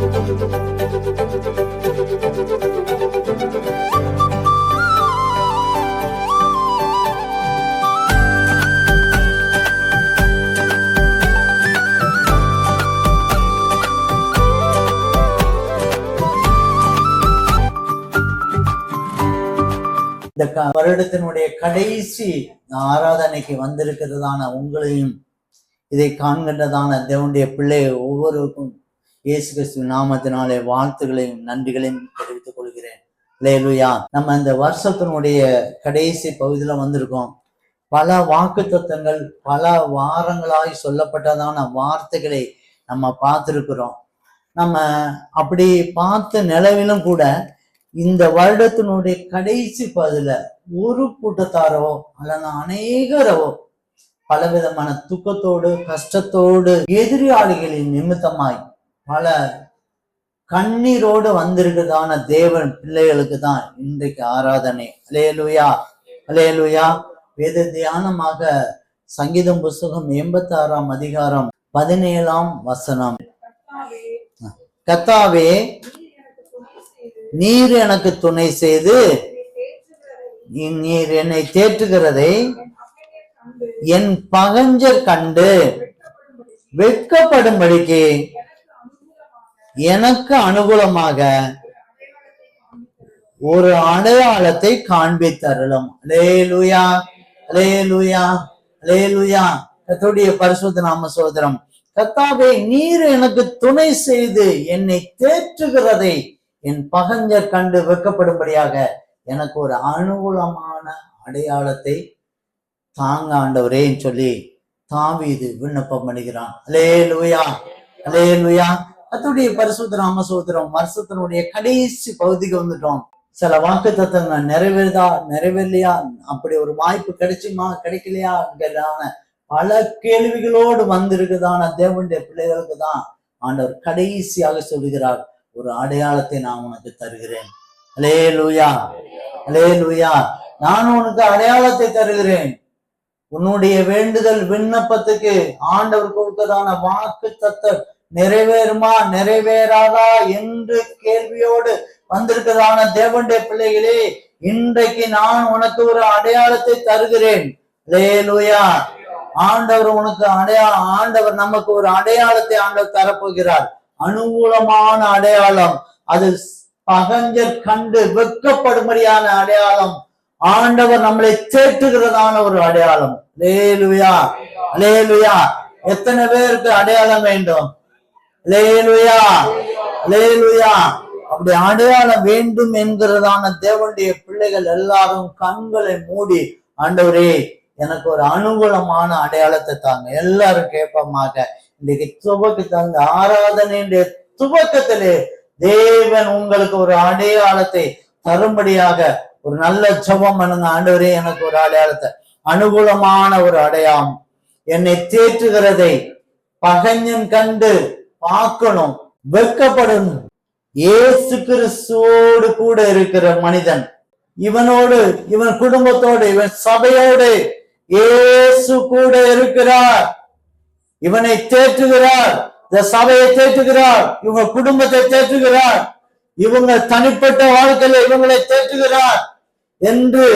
இந்த வருடத்தினுடைய கடைசி ஆராதனைக்கு வந்திருக்கிறதான உங்களையும் இதை காண்கின்றதான தேவனுடைய பிள்ளை ஒவ்வொருவருக்கும் இயேசு கிறிஸ்து நாமத்தினாலே வாழ்த்துகளையும் நன்றிகளையும் தெரிவித்துக் கொள்கிறேன். அல்லேலூயா. நம்ம இந்த வருஷத்தினுடைய கடைசி பகுதியில வந்திருக்கோம். பல வாக்குத்தத்தங்கள், பல வாரங்களாய் சொல்லப்பட்டதான வார்த்தைகளை நம்ம பார்த்திருக்கிறோம். நம்ம அப்படி பார்த்த நிலவிலும் கூட இந்த வருடத்தினுடைய கடைசி பகுதியில ஒரு கூட்டத்தாரோ அல்லது அநேகரோ பலவிதமான துக்கத்தோடு கஷ்டத்தோடு எதிராளிகளின் நிமித்தமாய் பல கண்ணீரோடு வந்திருக்கிறதான தேவன் பிள்ளைகளுக்கு தான் இன்றைக்கு ஆராதனை. அல்லேலூயா, அல்லேலூயா. வேத தியானமாக சங்கீதம் புஸ்தகம் 86ஆம் அதிகாரம் 17ஆம் வசனம். கர்த்தாவே, நீர் எனக்கு துணை செய்து நீர் என்னை தேற்றுகிறதை என் பகஞ்சர் கண்டு வெட்கப்படும்படிக்கு எனக்கு அனுகூலமாக ஒரு அடையாளத்தை காண்பித்தருளும். அல்லேலூயா, அல்லேலூயா, அல்லேலூயா. கர்த்தருடைய பரிசுத்த நாம சோதரம். கர்த்தாவே, நீர் எனக்கு துணை செய்து என்னை தேற்றுகிறதை என் பகஞ்சர் கண்டு வெட்கப்படும்படியாக எனக்கு ஒரு அனுகூலமான அடையாளத்தை தாங்க ஆண்டவரேன்னு சொல்லி தாவீது விண்ணப்பம் பண்ணுகிறான். அல்லேலூயா, அல்லேலூயா. கர்த்தருடைய பரிசுத்த நாம சோதரம். வருஷத்தினுடைய கடைசி பகுதிக்கு வந்துட்டோம். சில வாக்கு தத்தங்கள் நிறைவேறலையா, அப்படி ஒரு வாய்ப்பு கிடைச்சுமா கிடைக்கலையா பல கேள்விகளோடு வந்திருக்குதான தேவனுடைய பிள்ளைகளுக்கு தான் ஆண்டவர் கடைசியாக சொல்லுகிறார், ஒரு அடையாளத்தை நான் உனக்கு தருகிறேன். அல்லேலூயா, அல்லேலூயா. நான் உனக்கு அடையாளத்தை தருகிறேன். உன்னுடைய வேண்டுதல் விண்ணப்பத்துக்கு ஆண்டவர் கொடுக்கதான வாக்கு தத்தம் நிறைவேறுமா நிறைவேறாதா என்று கேள்வியோடு வந்திருக்கிறதான தேவனுடைய பிள்ளைகளே, இன்றைக்கு நான் உனக்கு ஒரு அடையாளத்தை தருகிறேன். அல்லேலூயா. ஆண்டவர் உனக்கு ஆண்டவர் நமக்கு ஒரு அடையாளத்தை ஆண்டவர் தரப்போகிறார். அனுகூலமான அடையாளம். அது பகஞ்சர் கண்டு வெட்கப்படும்படியான அடையாளம். ஆண்டவர் நம்மளை தேற்றுகிறதான ஒரு அடையாளம். அல்லேலூயா, அல்லேலூயா. எத்தனை பேருக்கு அடையாளம் வேண்டும்? அல்லேலூயா, அல்லேலூயா. அப்படி அடையாளம் வேண்டும் என்கிறதான தேவனுடைய பிள்ளைகள் எல்லாரும் கண்களை மூடி, ஆண்டவரே எனக்கு ஒரு அனுகூலமான அடையாளத்தை தாங்க. எல்லாரும் கேட்பமாக இன்றைக்கு துவக்கத்தாங்க ஆராதனையுடைய துவக்கத்திலே தேவன் உங்களுக்கு ஒரு அடையாளத்தை தரும்படியாக ஒரு நல்ல ஜெபம் பண்ணுங்க. ஆண்டவரே, எனக்கு ஒரு அடையாளத்தை, அனுகூலமான ஒரு அடையாளம், என்னை தேற்றுகிறதை பகஞ்சன் கண்டு பார்க்கணும், வெட்கப்படணும். இயேசு கிறிஸ்துவோடு கூட இருக்கிற மனிதன், இவனோடு, இவன் குடும்பத்தோடு, இவன் சபையோடு இயேசு கூட இருக்கிறார். இவனை தேற்றுகிறார், இந்த சபையை தேற்றுகிறார், இவங்க குடும்பத்தை தேற்றுகிறார், இவங்க தனிப்பட்ட வாழ்க்கையில இவங்களை தேற்றுகிறார் என்று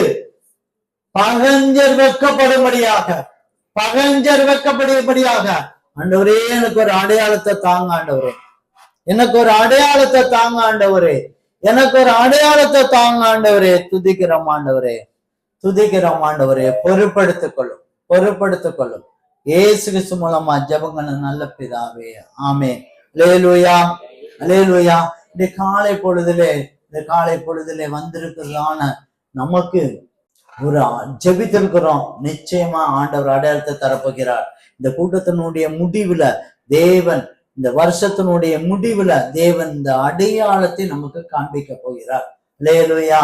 பகஞ்சர் வெட்கப்படும்படியாக, பகஞ்சர் வெட்கப்படும்படியாக ஆண்டவரே எனக்கு ஒரு அடையாளத்தை தாங்க ஆண்டவரே, எனக்கு ஒரு அடையாளத்தை தாங்க ஆண்டவரே, எனக்கு ஒரு அடையாளத்தை தாங்க ஆண்டவரே. துதிக்கிறோம் ஆண்டவரே, துதிக்கிறோம் ஆண்டவரே. பொறுப்படுத்திக் கொள்ளும், பொறுப்படுத்திக் கொள்ளும். இயேசு கிறிஸ்து மூலமா ஜெபங்கள் நல்ல பிதாவே, ஆமென். அல்லேலூயா, அல்லேலூயா. இந்த காலை பொழுதிலே வந்திருக்கிறதான நமக்கு ஒரு ஜெபித்திருக்கிறோம். நிச்சயமா ஆண்டவர் அடையாளத்தை தரப்போகிறார். இந்த கூட்டத்தினுடைய முடிவுல தேவன், இந்த வருஷத்தினுடைய முடிவுல தேவன் இந்த அடையாளத்தை நமக்கு காண்பிக்க போகிறார். அல்லேலூயா,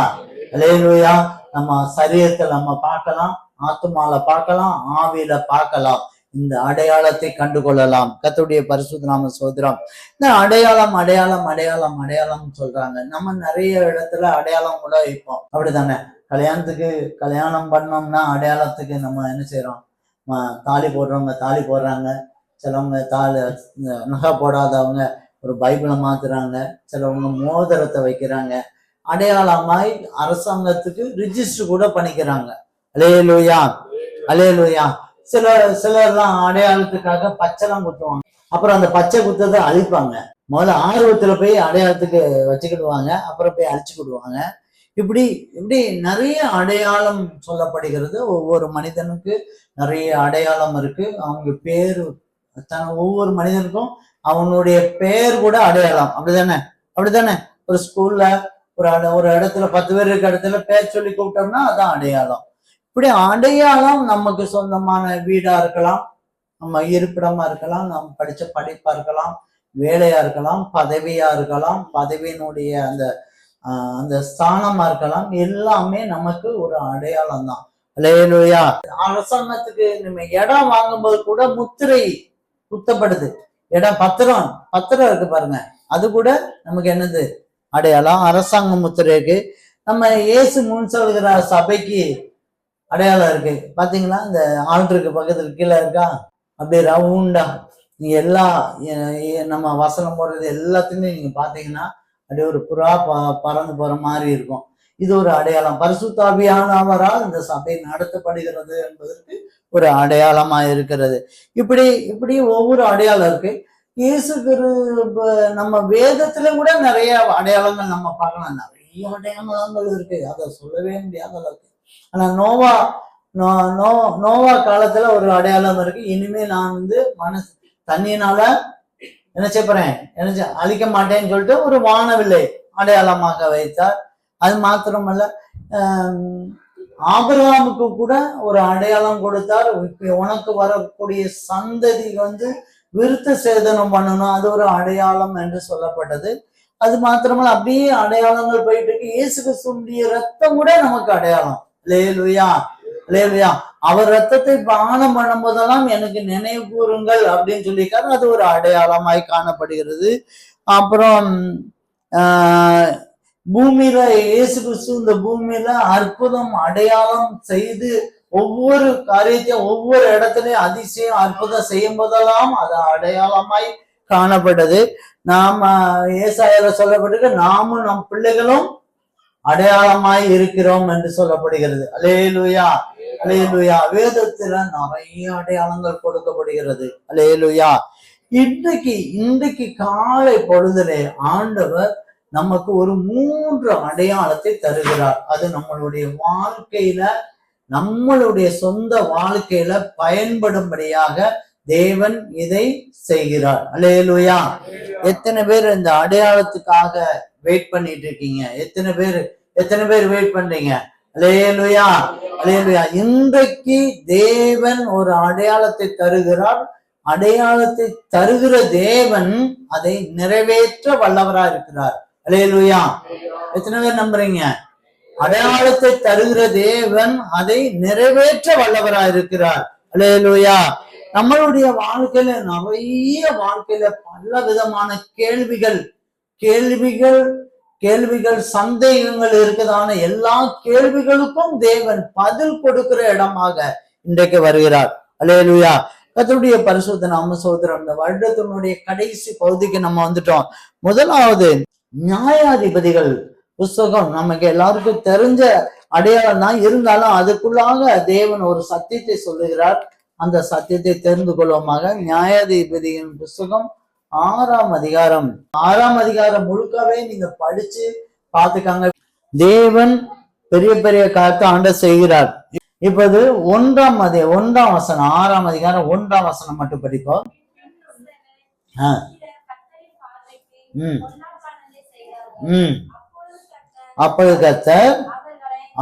அல்லேலூயா. நம்ம சரீரத்தை நம்ம பார்க்கலாம், ஆத்துமால பார்க்கலாம், ஆவியில பார்க்கலாம். இந்த அடையாளத்தை கண்டுகொள்ளலாம். கர்த்தருடைய பரிசுத்த நாம சோதரம். இந்த அடையாளம் அடையாளம் அடையாளம் அடையாளம் சொல்றாங்க. நம்ம நிறைய இடத்துல அடையாளம் கூட வைப்போம், அப்படித்தானே? கல்யாணம் பண்ணோம்னா அடையாளத்துக்கு நம்ம என்ன செய்யறோம்? தாலி போடுறவங்க தாலி போடுறாங்க, சிலவங்க நகை போடாதவங்க ஒரு பைபிளை மாத்துறாங்க, சிலவங்க மோதிரத்தை வைக்கிறாங்க, அடையாளமாய் அரசாங்கத்துக்கு ரிஜிஸ்டர் கூட பண்ணிக்கிறாங்க. அல்லேலூயா, அல்லேலூயா. சிலர்லாம் அடையாளத்துக்காக பச்சைலாம் குத்துவாங்க. அப்புறம் அந்த பச்சை குத்தத்தை அழிப்பாங்க. முதல்ல ஆர்வத்துல போய் அடையாளத்துக்கு வச்சுக்கிடுவாங்க, அப்புறம் போய் அழிச்சுக்கிடுவாங்க. இப்படி இப்படி நிறைய அடையாளம் சொல்லப்படுகிறது. ஒவ்வொரு மனிதனுக்கு நிறைய அடையாளம் இருக்கு. அவங்க பேரு ஒவ்வொரு மனிதனுக்கும் அவனுடைய பெயர் கூட அடையாளம். அப்படிதானே? அப்படித்தானே? ஒரு ஸ்கூல்ல ஒரு இடத்துல 10 பேர் இருக்க இடத்துல பேர் சொல்லி கூப்பிட்டோம்னா அதான் அடையாளம். இப்படி அடையாளம் நமக்கு சொந்தமான வீடா இருக்கலாம், நம்ம இருப்பிடமா இருக்கலாம், நம்ம படிச்ச படிப்பா இருக்கலாம், வேலையா இருக்கலாம், பதவியா இருக்கலாம், பதவியினுடைய அந்த ஸ்தானமா இருக்கலாம். எல்லாமே நமக்கு ஒரு அடையாளம் தான். அல்லேலூயா. அரசாங்கத்துக்கு நம்ம இடம் வாங்கும்போது கூட முத்திரை குத்தப்படுது. இடம் பத்திரம் இருக்கு பாருங்க, அது கூட நமக்கு என்னது? அடையாளம். அரசாங்க முத்திரை இருக்கு. நம்ம இயேசு முன் சொல்கிற சபைக்கு அடையாளம் இருக்கு. பாத்தீங்களா? இந்த ஆல்டருக்கு பக்கத்துல கீழே இருக்கா, அப்படியே ரவுண்டா நீங்க எல்லா நம்ம வசனம் போடுறது எல்லாத்தையுமே நீங்க பாத்தீங்கன்னா அப்படியே ஒரு புறா பறந்து போற மாதிரி இருக்கும். இது ஒரு அடையாளம். பரிசுத்த ஆவியானவரால் இந்த சபை நடத்தப்படுகிறது என்பதற்கு ஒரு அடையாளமா இருக்கிறது. இப்படி ஒவ்வொரு அடையாளம் இருக்கு. இயேசு நம்ம வேதத்துல கூட நிறைய அடையாளங்கள் நம்ம பார்க்கலாம். நிறைய அடையாளங்கள் இருக்கு, அதை சொல்லவே முடியாத அளவுக்கு. ஆனா நோவா காலத்துல ஒரு அடையாளம் இருக்கு. இனிமே நான் தண்ணியினால என்ன செய்யறேன், அழிக்க மாட்டேன்னு சொல்லிட்டு ஒரு வானவில்லை அடையாளமாக வைத்தார். அது மாத்திரமல்ல, ஆபிரகாமுக்கு கூட ஒரு அடையாளம் கொடுத்தார். உனக்கு வரக்கூடிய சந்ததி விருத்த சேதனம் பண்ணணும், அது ஒரு அடையாளம் என்று சொல்லப்பட்டது. அது மாத்திரமல்ல, அப்படியே அடையாளங்கள் போயிட்டு இருக்கு. இயேசு கிறிஸ்துவின் ரத்தம் கூட நமக்கு அடையாளம். அல்லேலூயா, அல்லேலூயா. அவர் ரத்தத்தை பானம் பண்ணும் போதெல்லாம் எனக்கு நினைவு கூறுங்கள் அப்படின்னு சொல்லியிருக்காரு. அது ஒரு அடையாளமாய் காணப்படுகிறது. அப்புறம் பூமியில இயேசு கிறிஸ்து இந்த பூமியில அற்புதம் அடையாளம் செய்து ஒவ்வொரு காரியத்தையும் ஒவ்வொரு இடத்துலயும் அதிசயம் அற்புதம் செய்யும் போதெல்லாம் அது அடையாளமாய் காணப்பட்டது. நாம ஏசாயால சொல்லப்பட்டிருக்க நாமும் நம் பிள்ளைகளும் அடையாளமாய் இருக்கிறோம் என்று சொல்லப்படுகிறது. அல்லேலூயா, அல்லேலூயா. வேதத்துல நிறைய அடையாளங்கள் கொடுக்கப்படுகிறது. அல்லேலூயா. இன்றைக்கு காலை பொழுதிலே ஆண்டவர் நமக்கு ஒரு 3 அடையாளத்தை தருகிறார். அது நம்மளுடைய வாழ்க்கையில, நம்மளுடைய சொந்த வாழ்க்கையில பயன்படும்படியாக தேவன் இதை செய்கிறார். அல்லேலூயா. எத்தனை பேர் இந்த அடையாளத்துக்காக வெயிட் பண்ணிட்டு இருக்கீங்க? எத்தனை பேர் வெயிட் பண்றீங்க? அல்லேலூயா, அல்லேலூயா. இன்றைக்கு தேவன் ஒரு அடையாளத்தை தருகிறார். அடையாளத்தை தருகிற தேவன் அதை நிறைவேற்ற வல்லவரா இருக்கிறார். அல்லேலூயா. எத்தனை பேர் நம்புறீங்க? அடையாளத்தை தருகிற தேவன் அதை நிறைவேற்ற வல்லவரா இருக்கிறார். அல்லேலூயா. நம்மளுடைய வாழ்க்கையில பல விதமான கேள்விகள் சந்தேகங்கள் இருக்குதான எல்லா கேள்விகளுக்கும் தேவன் பதில் கொடுக்கிற இடமாக இன்றைக்கு வருகிறார். அல்லேலூயா. கர்த்தருடைய பரிசுத்த நாம சோதரம். இந்த வருடத்தினுடைய கடைசி பகுதிக்கு நம்ம வந்துட்டோம். முதலாவது நியாயாதிபதிகள் புஸ்தகம் நமக்கு எல்லாருக்கும் தெரிஞ்ச அடையாளம் தான். இருந்தாலும் அதுக்குள்ளாக தேவன் ஒரு சத்தியத்தை சொல்லுகிறார். அந்த சத்தியத்தை தெரிந்து கொள்வோமாக. நியாயாதிபதியின் புஸ்தகம் 6ஆம் அதிகாரம் முழுக்கவே நீங்க படிச்சு பார்த்துக்காங்க. தேவன் பெரிய பெரிய காரியத்தை ஆண்டவர் செய்கிறார். இப்போது 1ஆம் வசனம், 6ஆம் அதிகாரம் 1ஆம் வசனம் மட்டும் படிப்போம். அப்பொழுது கர்த்தர்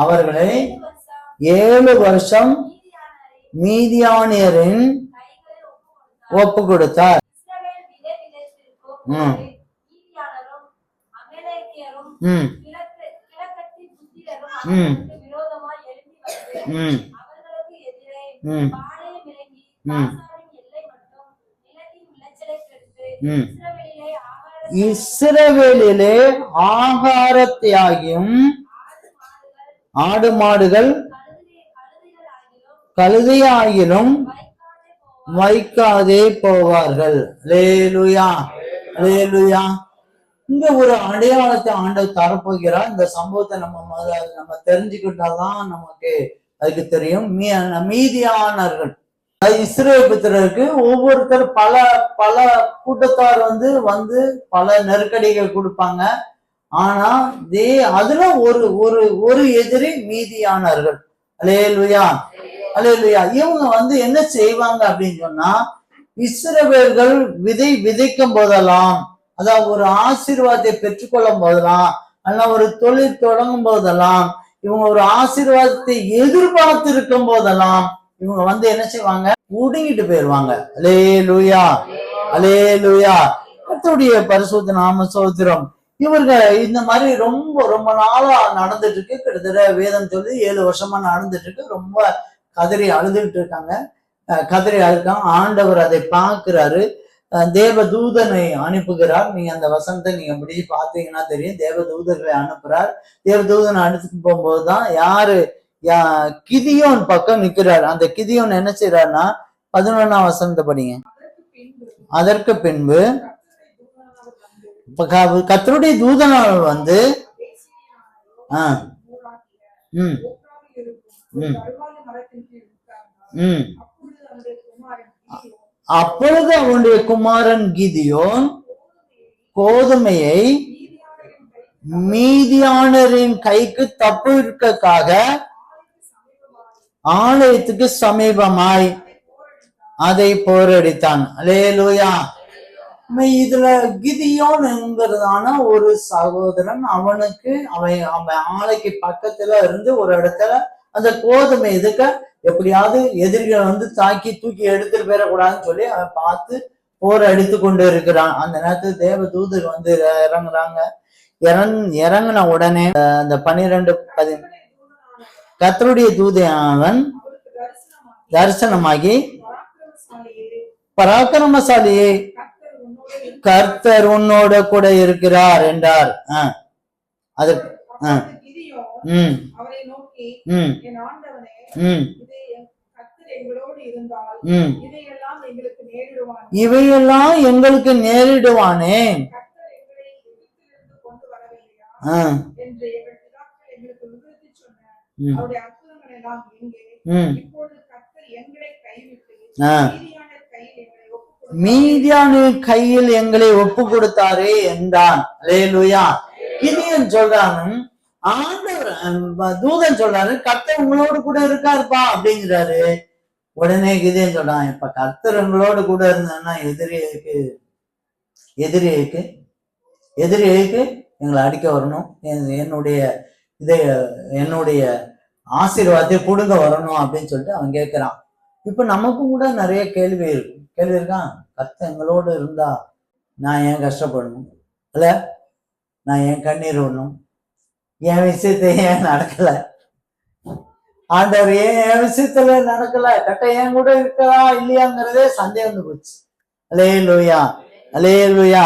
அவர்களை 7 வருஷம் மீதியானியரின் ஒப்பு கொடுத்தார். இஸ்ரவேலிலே ஆகாரத்தையாகியும் ஆடு மாடுகள் கழுதையாகிலும் வைக்காதே போவார்கள். அல்லேலூயா, அல்லேலூயா. இங்க ஒரு அடையாளத்தை ஆண்டவர் தரப்போகிறார். இந்த சம்பவத்தை நம்ம தெரிஞ்சுக்கிட்டாதான் நமக்கு அதுக்கு தெரியும். மீதியானர்கள் இஸ்ரவேல் புத்திரருக்கு ஒவ்வொருத்தர் பல பல கூட்டத்தார் வந்து பல நெருக்கடிகள் கொடுப்பாங்க. ஆனா அதுல ஒரு ஒரு ஒரு எதிரி மீதியானர்கள். அல்லேலூயா அல்லேலூயா. இவங்க என்ன செய்வாங்க அப்படின்னு சொன்னா, இஸ்ரவேல்கள் விதைக்கும் போதெல்லாம், அதாவது ஒரு ஆசீர்வாதத்தை பெற்றுக்கொள்ளும் போதெல்லாம், அல்ல ஒரு தொழில் தொடங்கும் போதெல்லாம், இவங்க ஒரு ஆசீர்வாதத்தை எதிர்பார்த்து இருக்கும் போதெல்லாம் இவங்க என்ன செய்வாங்க, ஒடுங்கிட்டு போயிருவாங்க. அல்லேலூயா அல்லேலூயா. கர்த்தருடைய பரிசுத்த நாம ஸ்தோத்திரம். இவர்கள் இந்த மாதிரி ரொம்ப ரொம்ப நாளா நடந்துட்டு இருக்கு. கிட்டத்தட்ட வேதம் சொல்லி 7 வருஷமா நடந்துட்டு இருக்கு. ரொம்ப கதறி அழுதுகிட்டு இருக்காங்க. கதறி அழுக்காங்க. ஆண்டவர் அதை பார்க்கிறாரு. தேவ தூதனை அனுப்புகிறார். நீங்க அந்த வசனத்தை நீங்க முடிச்சு பார்த்தீங்கன்னா தெரியும். தேவ தூதர்களை அனுப்புறார். தேவ தூதனை அனுப்பிட்டு போகும்போதுதான் கிதியோன் பக்கம் நிக்கிறார். அந்த கிதியோன் என்ன செய்யறாருன்னா 11ஆம் வசனத்தை படிங்க. அதற்கு பின்பு கர்த்தருடைய தூதனால் அப்பொழுது அவனுடைய குமாரன் கிதியோன் கோதுமையை மீதியானரின் கைக்கு தப்புவிற்காக ஆலயத்துக்கு சமீபமாய் அதை போரடித்தான். அல்லேலூயா. இதுல கிதியோன்ங்கிறதான ஒரு சகோதரன், அவனுக்கு அவன் ஆலைக்கு பக்கத்துல இருந்து ஒரு இடத்துல அந்த கோதுமை எப்படியாவது எதிரிகள் தாக்கி தூக்கி எடுத்துட்டு போயிடக்கூடாதுன்னு சொல்லி அவன் பார்த்து போர் அடித்து கொண்டு இருக்கிறான். அந்த நேரத்தில் தேவ தூதர் இறங்குறாங்க. இறங்கின உடனே அந்த 12 கர்த்தருடைய தூதன் தரிசனமாகி, பராக்கிரமசாலியே, கர்த்தர் உன்னோட கூட இருக்கிறார் என்றார். அதற்கு இவையெல்லாம் எங்களுக்கு நேரிடுவானே. மீதியான கையில் எங்களை ஒப்பு கொடுத்தாரே என்றான். அல்லேலூயா. கிதியோன் சொல்றாங்க, ஆண்டவர் தூதன் சொல்றாரு, கர்த்தர் உங்களோடு கூட இருக்காருப்பா அப்படிங்கிறாரு. உடனே கிதியோன் சொல்றான், இப்ப கர்த்தர் உங்களோடு கூட இருந்தான்னா எதிரிக்கு எங்களை அடிக்க வரணும், என்னுடைய ஆசீர்வாதத்தை கொடுங்க வரணும் அப்படின்னு சொல்லிட்டு அவன் கேட்கிறான். இப்ப நமக்கும் கூட நிறைய கேள்வி இருக்கான். கர்த்தர் எங்களோடு இருந்தா நான் ஏன் கஷ்டப்படணும்? இல்ல, நான் ஏன் கண்ணீர் விடணும்? என் விஷயத்தை ஏன் நடக்கல? ஆண்டவர் ஏன் என் விஷயத்துல நடக்கல? கட்ட ஏன் கூட இருக்கா இல்லையாங்கிறதே சந்தேகம் போச்சு. அல்லேலூயா அல்லேலூயா.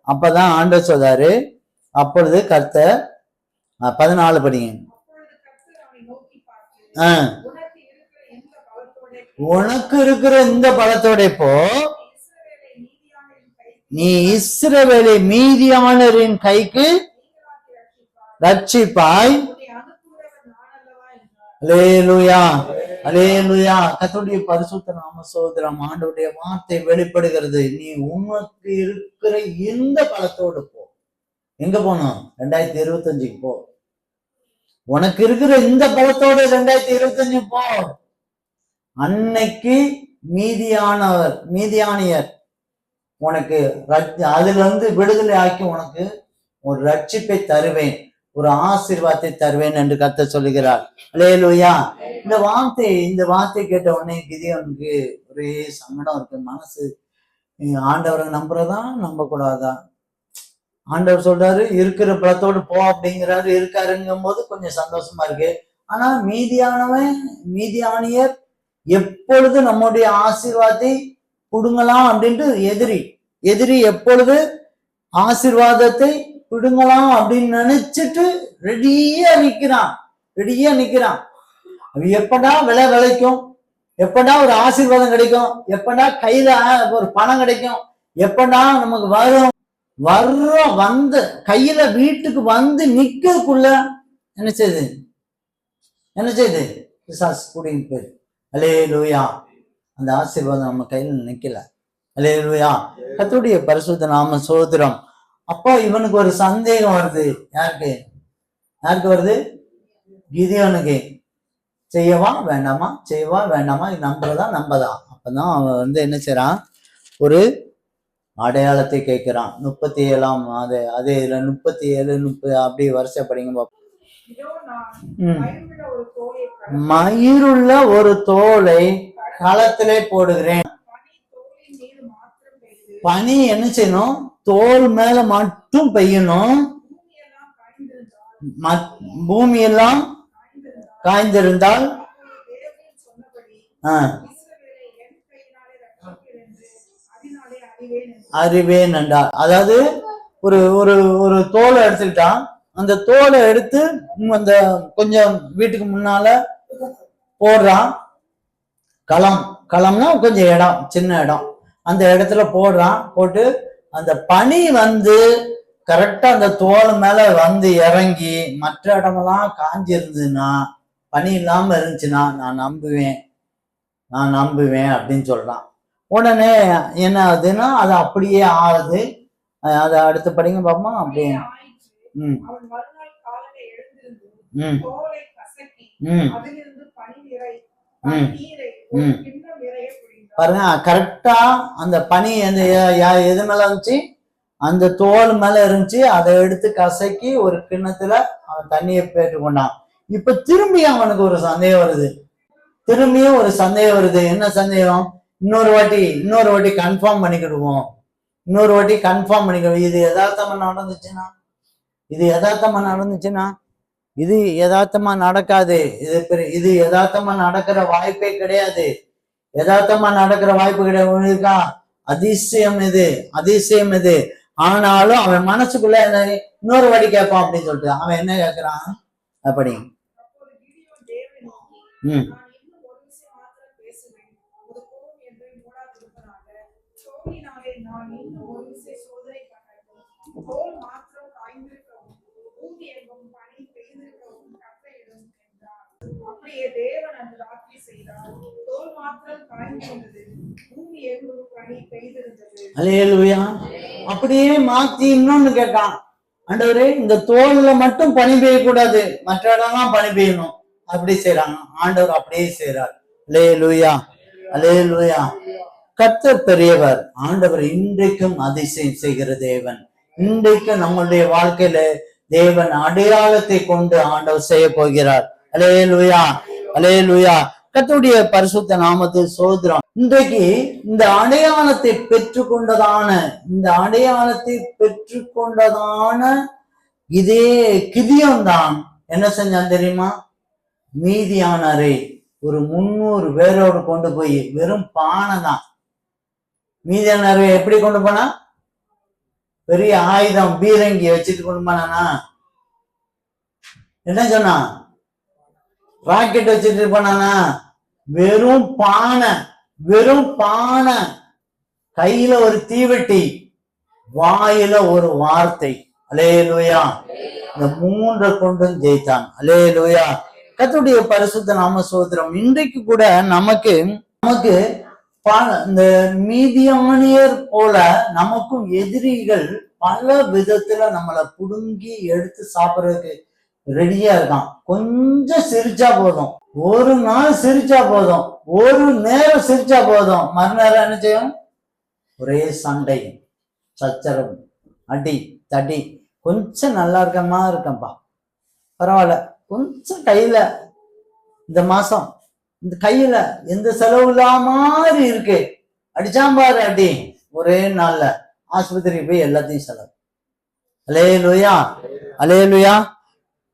அப்பதான் ஆண்டவர் சொல்றாரு, அப்பொழுது கர்த்தர் 14 படிங்க. உனக்கு இருக்கிற இந்த பலத்தோட இப்போ நீ இஸ்ரவேலை மீதியானரின் கைக்கு ரட்சிப்பாய். அல்லேலூயா அல்லேலூயா. கர்த்தருடைய பரிசுத்த நாம சோதரம். ஆண்டவருடைய வார்த்தை வெளிப்படுகிறது. நீ உனக்கு இருக்கிற இந்த பலத்தோடு போ. எங்க போனோம்? 2025 போ. உனக்கு இருக்கிற இந்த பலத்தோட 2025 போ. அன்னைக்கு மீதியானியர் உனக்கு அதுல விடுதலை ஆக்கி உனக்கு ஒரு ரட்சிப்பை தருவேன், ஒரு ஆசீர்வாதத்தை தருவேன் என்று கர்த்தர் சொல்லுகிறார். அல்லேலூயா. இந்த வார்த்தை கேட்ட உடனே கிதியோனுக்கு ஒரே சங்கடம் இருக்கு. மனசு ஆண்டவரை நம்புறதா நம்ப கூடாதா? ஆண்டவர் சொல்றாரு இருக்கிற பலத்தோடு போ அப்படிங்கிறாரு. இருக்காருங்கும் போது கொஞ்சம் சந்தோஷமா இருக்கு. ஆனா மீதியானியர் எப்பொழுது நம்முடைய ஆசீர்வாதத்தை புடுங்கலாம் அப்படின்ட்டு எதிரி எப்பொழுது ஆசீர்வாதத்தை பிடுங்கலாம் அப்படின்னு நினைச்சிட்டு ரெடியா நிக்கிறான். எப்படா விளைக்கும், எப்படா ஒரு ஆசீர்வாதம் கிடைக்கும், எப்படா கையில ஒரு பணம் கிடைக்கும், எப்படா நமக்கு வரும் வந்து கையில வீட்டுக்கு வந்து நிக்கிறதுக்குள்ள என்ன செய்யுது பிசாசு கூட்டின்னு போயிரு. அல்லேலூயா. அந்த ஆசீர்வாதம் நம்ம கையில நிக்கல. அல்லேலூயா. கர்த்தருடைய பரிசுத்த நாம சோதரம். அப்போ இவனுக்கு ஒரு சந்தேகம் வருது. யாருக்கு வருது? கிதியோனுக்கு. செய்யவா வேண்டாமா, இது நம்பதா. அப்பதான் அவன் என்ன செய்யறான், ஒரு அடையாளத்தை கேட்கிறான். 37ஆம் அதே இதுல 37, 30 அப்படி வருஷம் படிங்க பாப்போம். மயிருள்ள ஒரு தோலை களத்திலே போடுகிறேன். பனி என்ன செய்யணும்? தோல் மேல மட்டும் பெய்யணும். பூமி எல்லாம் காய்ந்திருந்தால் அறிவேன் என்றார். அதாவது ஒரு ஒரு ஒரு தோலை எடுத்துக்கிட்டான். அந்த தோலை எடுத்து அந்த கொஞ்சம் வீட்டுக்கு முன்னால போடுறான். களம்னா கொஞ்சம் இடம், சின்ன இடம். அந்த இடத்துல போட்டு அந்த பனி கரெக்டா அந்த தோல் மேல இறங்கி மற்ற இடமெல்லாம் காஞ்சி இருந்ததுன்னா, பனி இல்லாம இருந்துச்சுன்னா நான் நம்புவேன் அப்படின்னு சொல்றான். உடனே என்ன ஆகுதுன்னா அது அப்படியே ஆகுது. அதை அடுத்து படிங்க பாப்போமா. அப்படியே பாருங்க, கரெக்டா அந்த பனி எது மேல இருந்துச்சு? அந்த தோல் மேல இருந்துச்சு. அதை எடுத்து கசக்கி ஒரு கிண்ணத்துல அவன் தண்ணியை பெற்றுக்கொண்டான். இப்ப திரும்பி அவனுக்கு ஒரு சந்தேகம் வருது. என்ன சந்தேகம்? இன்னொரு வாட்டி கன்ஃபார்ம் பண்ணிக்கிடுவோம். இது யதார்த்தமா நடந்துச்சுன்னா இது யதார்த்தமா நடக்காது. இது யதார்த்தமா நடக்கிற வாய்ப்பே கிடையாது. இருக்கா? அதிசயம் இது. ஆனாலும் அவன் மனசுக்குள்ள இன்னொரு வாட்டி கேட்பான் அப்படின்னு சொல்லிட்டு அவன் என்ன கேட்கிறான் அப்படி. அப்படியே மாத்தி இன்னொன்னு கேட்டான். ஆண்டவரே, இந்த தோல்ல மட்டும் பனி பெய்யக்கூடாது, மற்ற இடம்லாம் பனி பெய்யணும். அப்படி செய்யறாங்க. ஆண்டவர் அப்படியே செய்யறார். அல்லேலூயா. கர்த்தர் பெரியவர். ஆண்டவர் இன்றைக்கும் அதிசயம் செய்கிற தேவன். இன்றைக்கு நம்மளுடைய வாழ்க்கையில தேவன் அடையாளத்தை கொண்டு ஆண்டவர் செய்ய போகிறார். அல்லேலூயா. கர்த்தருடைய பரிசுத்த நாமத்தில் சோதரம். இன்றைக்கு இந்த அடையாளத்தை பெற்றுக்கொண்டதான இதே கிதியோன் தான் என்ன செஞ்சான் தெரியுமா? மீதியானரை ஒரு 300 பேரோடு கொண்டு போய் வெறும் பானை தான். மீதியானரை எப்படி கொண்டு போனா? பெரிய ஆயுதம் பீரங்கி வச்சுட்டு கொண்டு போனானா? என்ன சொன்னா? ராக்கெட் வச்சுட்டு போனானா? வெறும் பானை, கையில ஒரு தீவெட்டி, வாயில ஒரு வார்த்தை. அல்லேலூயா. இந்த 3 கொண்டும் ஜெயித்தான். அல்லேலூயா. கர்த்தருடைய பரிசுத்த நாம சோத்திரம். இன்றைக்கு கூட நமக்கு இந்த மீதியானியர் போல நமக்கும் எதிரிகள் பல விதத்துல நம்மளை புடுங்கி எடுத்து சாப்பிடறதுக்கு ரெடியா இருக்கான். கொஞ்சம் சிரிச்சா போதும், ஒரு நாள் சிரிச்சா போதும், ஒரு நேரம் சிரிச்சா போதும், மறுநேரம் என்ன செய்யும்? ஒரே சண்டை, சச்சரவு, அடி தடி. கொஞ்சம் நல்லா இருக்கமா இருக்கம்பா, பரவாயில்ல, கொஞ்சம் கையில இந்த மாசம் இந்த கையில எந்த செலவு இல்லாம மாதிரி இருக்கு, அடிச்சாம்பாரு அடி, ஒரே நாள்ல ஆஸ்பத்திரி போய் எல்லாத்தையும் செலவு. அல்லேலூயா.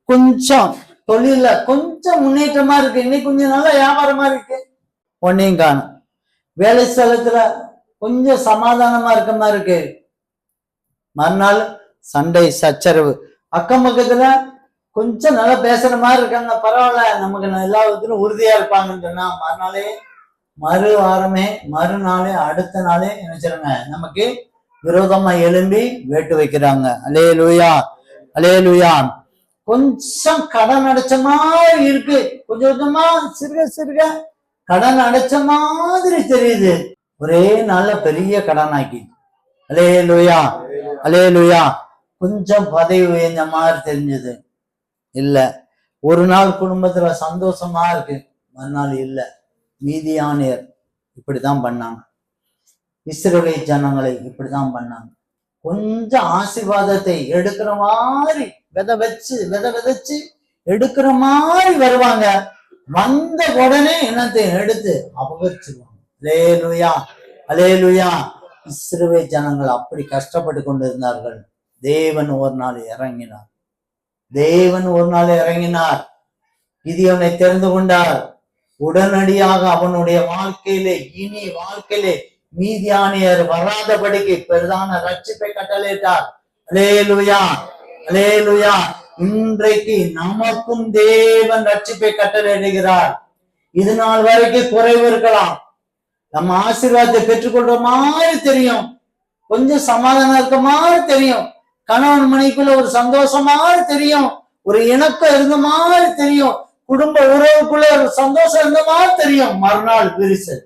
கொஞ்சம் தொழில கொஞ்சம் முன்னேற்றமா இருக்கு, இன்னைக்கு கொஞ்சம் நல்ல வியாபாரமா இருக்கு, ஒன்னையும் காணும். வேலை ஸ்தலத்துல கொஞ்சம் சமாதானமா இருக்க மாதிரி இருக்கு, மறுநாள் சண்டை சச்சரவு. அக்கம் பக்கத்துல கொஞ்சம் நல்லா பேசுற மாதிரி இருக்காங்க, பரவாயில்ல, நமக்கு எல்லா விதத்திலும் உறுதியா இருப்பாங்கன்னு சொன்னா மறுநாளே மறுநாளே அடுத்த நாளே நினைச்சிருங்க நமக்கு விரோதமா எழும்பி வேட்டு வைக்கிறாங்க. அல்லேலூயா, அல்லேலூயா. கொஞ்சம் கடன் அடைச்ச மாதிரி இருக்கு, கொஞ்சம் கொஞ்சமா சிறுக சிறுக கடன் அடைச்ச மாதிரி தெரியுது. ஒரே நாள்ல பெரிய கடன் ஆக்கி. அல்லேலூயா, அல்லேலூயா. கொஞ்சம் பதவி உயர்ந்த மாதிரி தெரிஞ்சது, இல்ல. ஒரு நாள் குடும்பத்துல சந்தோஷமா இருக்கு, மறுநாள் இல்ல. மீதியானியர் இப்படிதான் பண்ணாங்க, இஸ்ரவேல் ஜனங்களை இப்படிதான் பண்ணாங்க. கொஞ்சம் ஆசீர்வாதத்தை எடுக்கிற மாதிரி விதை விதைச்சு எடுக்கிற மாதிரி வருவாங்க, வந்த உடனே என்னத்தை எடுத்து அபகரிச்சிருவாங்க. அல்லேலூயா, அல்லேலூயா. இஸ்ரவேல் ஜனங்கள் அப்படி கஷ்டப்பட்டு கொண்டிருந்தார்கள். தேவன் ஒரு நாள் இறங்கினார், தேவன் ஒரு நாள் இறங்கினார். கிதியோனை தெரிந்து கொண்டார். உடனடியாக அவனுடைய வாழ்க்கையிலே, இனி வாழ்க்கையிலே மீதியானியர் வராதபடிக்கு பெரிதான ரட்சிப்பை கட்டளையிட்டார். அல்லேலூயா, அல்லேலூயா. இன்றைக்கு நமக்கும் தேவன் ரட்சிப்பை கட்டளையிடுகிறார். இது நாள் வரைக்கும் குறைவு இருக்கலாம், நம்ம ஆசீர்வாதத்தை பெற்றுக்கொள்ற மாதிரி தெரியும், கொஞ்சம் சமாதானம் இருக்க மாதிரி தெரியும், கணவன் மனைக்குள்ள ஒரு சந்தோஷமா தெரியும், ஒரு இணக்கம் இருந்த மாதிரி தெரியும், குடும்ப உறவுக்குள்ள ஒரு சந்தோஷம் இருந்த மாதிரி தெரியும். மறுநாள் விரிசல்.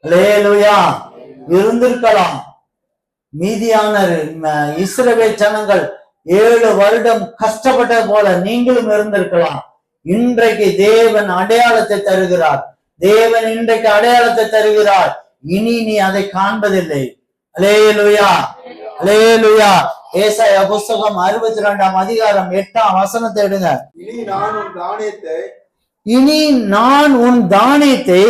அல்லேலூயா. இருந்திருக்கலாம். மீதியான இஸ்ரவேல் ஜனங்கள் 7 வருடம் கஷ்டப்பட்ட போல நீங்களும் இருந்திருக்கலாம். இன்றைக்கு தேவன் அடையாளத்தை தருகிறார், தேவன் இன்றைக்கு அடையாளத்தை தருகிறார். இனி நீ அதை காண்பதில்லை. அல்லேலூயா, அல்லேலூயா. ஏசாயா புஸ்தகம் 62ஆம் அதிகாரம் 8ஆம் வசனத்தை எடுங்க. இனி நான் உன் தானியத்தை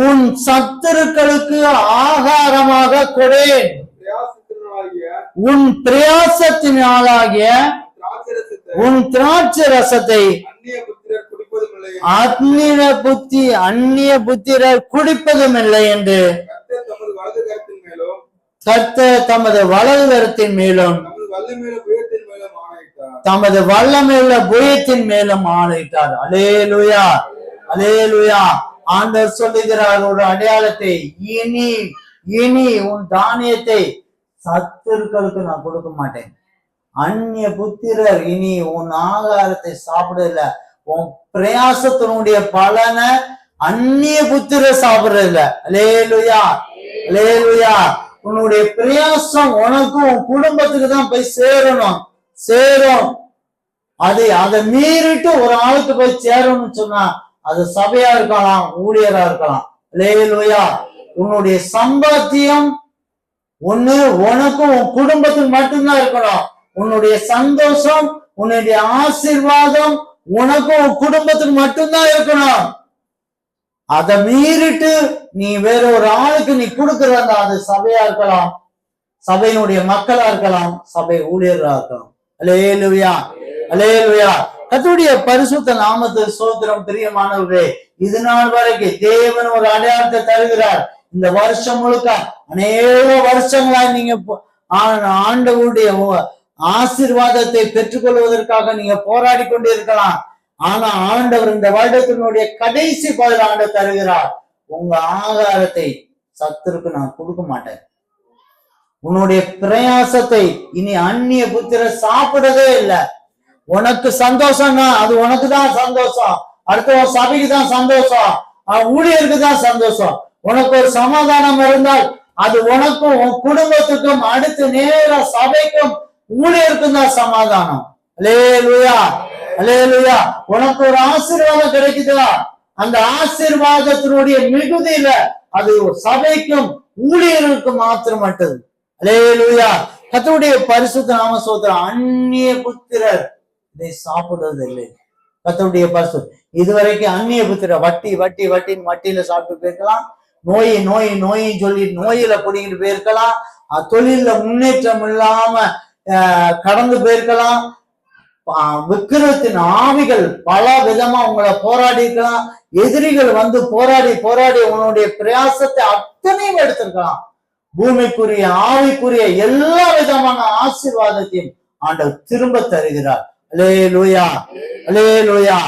உன் சத்துருக்களுக்கு ஆகாரமாக கொடேன், உன் பிரயாசத்தினாலாகிய உன் திராட்சை ரசத்தை அந்நிய புத்திரர் குடிப்பதும் இல்லை என்று கர்த்தர் தமது வலது கரத்தின் மேலும் தமது வல்லமையுள்ள புயத்தின் மேலும் ஆணையிட்டார். அல்லேலூயா, அல்லேலூயா. ஆண்டவர் சொல்லுகிறார் ஒரு அடையாளத்தை, இனி உன் தானியத்தை சத்துருக்களுக்கு நான் கொடுக்க மாட்டேன். அந்நிய புத்திரர் இனி உன் ஆகாரத்தை சாப்பிடல, உன் பிரயாசத்தினுடைய பலனை அந்நிய புத்திரர் சாப்பிடல. அல்லேலூயா, அல்லேலூயா. உன்னுடைய பிரயாசம் உனக்கும் உன் குடும்பத்துக்கு தான் போய் சேரும். அதை மீறிட்டு ஒரு ஆளுக்கு போய் சேரணும்னு சொன்னா அது சபையா இருக்கலாம், ஊழியரா இருக்கலாம். அல்லேலூயா. உன்னுடைய சம்பாத்தியம் ஒண்ணு உனக்கும் உன் குடும்பத்துக்கு மட்டும்தான் இருக்கணும். உன்னுடைய சந்தோஷம், உன்னுடைய ஆசீர்வாதம் உனக்கும் உன் குடும்பத்துக்கு மட்டும்தான் இருக்கணும். அதை மீறிட்டு நீ வேற ஒரு ஆளுக்கு நீ கொடுக்கறதா, அது சபையா இருக்கலாம், சபையினுடைய மக்களா இருக்கலாம், சபை ஊழியர்களா இருக்கலாம். அல்லேலூயா, அல்லேலூயா. கர்த்தருடைய பரிசுத்த நாமத்துக்கு ஸ்தோத்திரம். பிரியமானவர்களே, இது நாள் வரைக்கும் தேவன் ஒரு அடையாளத்தை தருகிறார். இந்த வருஷம் முழுக்க அநேக வருஷங்களா நீங்க ஆண்டவருடைய ஆசீர்வாதத்தை பெற்றுக்கொள்வதற்காக நீங்க போராடி கொண்டு இருக்கலாம். ஆனா ஆண்டவர் இந்த வருடத்தினுடைய கடைசி 10 ஆண்டு தருகிறார். உங்க ஆகாரத்தை சத்துருக்கு நான் கொடுக்க மாட்டேன். உன்னுடைய பிரயாசத்தை இனி அந்நிய புத்திர சாப்பிடவே இல்லை. உனக்கு சந்தோஷம்னா அது உனக்கு தான் சந்தோஷம், அடுத்த சபைக்கு தான் சந்தோஷம், ஊழியருக்கு தான் சந்தோஷம். உனக்கு ஒரு சமாதானம் இருந்தால் அது உனக்கும் உன் குடும்பத்துக்கும் அடுத்து நேர சபைக்கும் ஊழியருக்கும் தான் சமாதானம். அல்லேலூயா, அல்லேலூயா. உனக்கு ஒரு ஆசீர்வாதம் கிடைக்குதா, அந்த ஆசீர்வாதத்தினுடைய மிகுதியில அது சபைக்கும் ஊழியர்களுக்கும் மாத்திரம் மட்டும். அல்லேலூயா. கர்த்தருடைய பரிசுத்த நாம ஸ்தோத்திரம். அந்நிய புத்திரர் இதை சாப்பிடுவதில்லை. கர்த்தருடைய பரிசுத்த இதுவரைக்கும் அந்நிய புத்திரர் வட்டின்னு வட்டியில சாப்பிட்டு போயிருக்கலாம், நோய் சொல்லி நோயில பிடிக்கிட்டு போயிருக்கலாம், தொழில முன்னேற்றம் இல்லாம கடந்து போயிருக்கலாம், விக்கிரத்தின் ஆவிகள் பல விதமா உங்களை போராடி இருக்கலாம், எதிரிகள் வந்து போராடி உன்னுடைய பிரயாசத்தை அத்தனையும் எடுத்திருக்கலாம். பூமிக்குரிய ஆவிக்குரிய எல்லா விதமான ஆசீர்வாதத்தையும் ஆண்டவர் திரும்ப தருகிறார். அல்லேலூயா, அல்லேலூயா.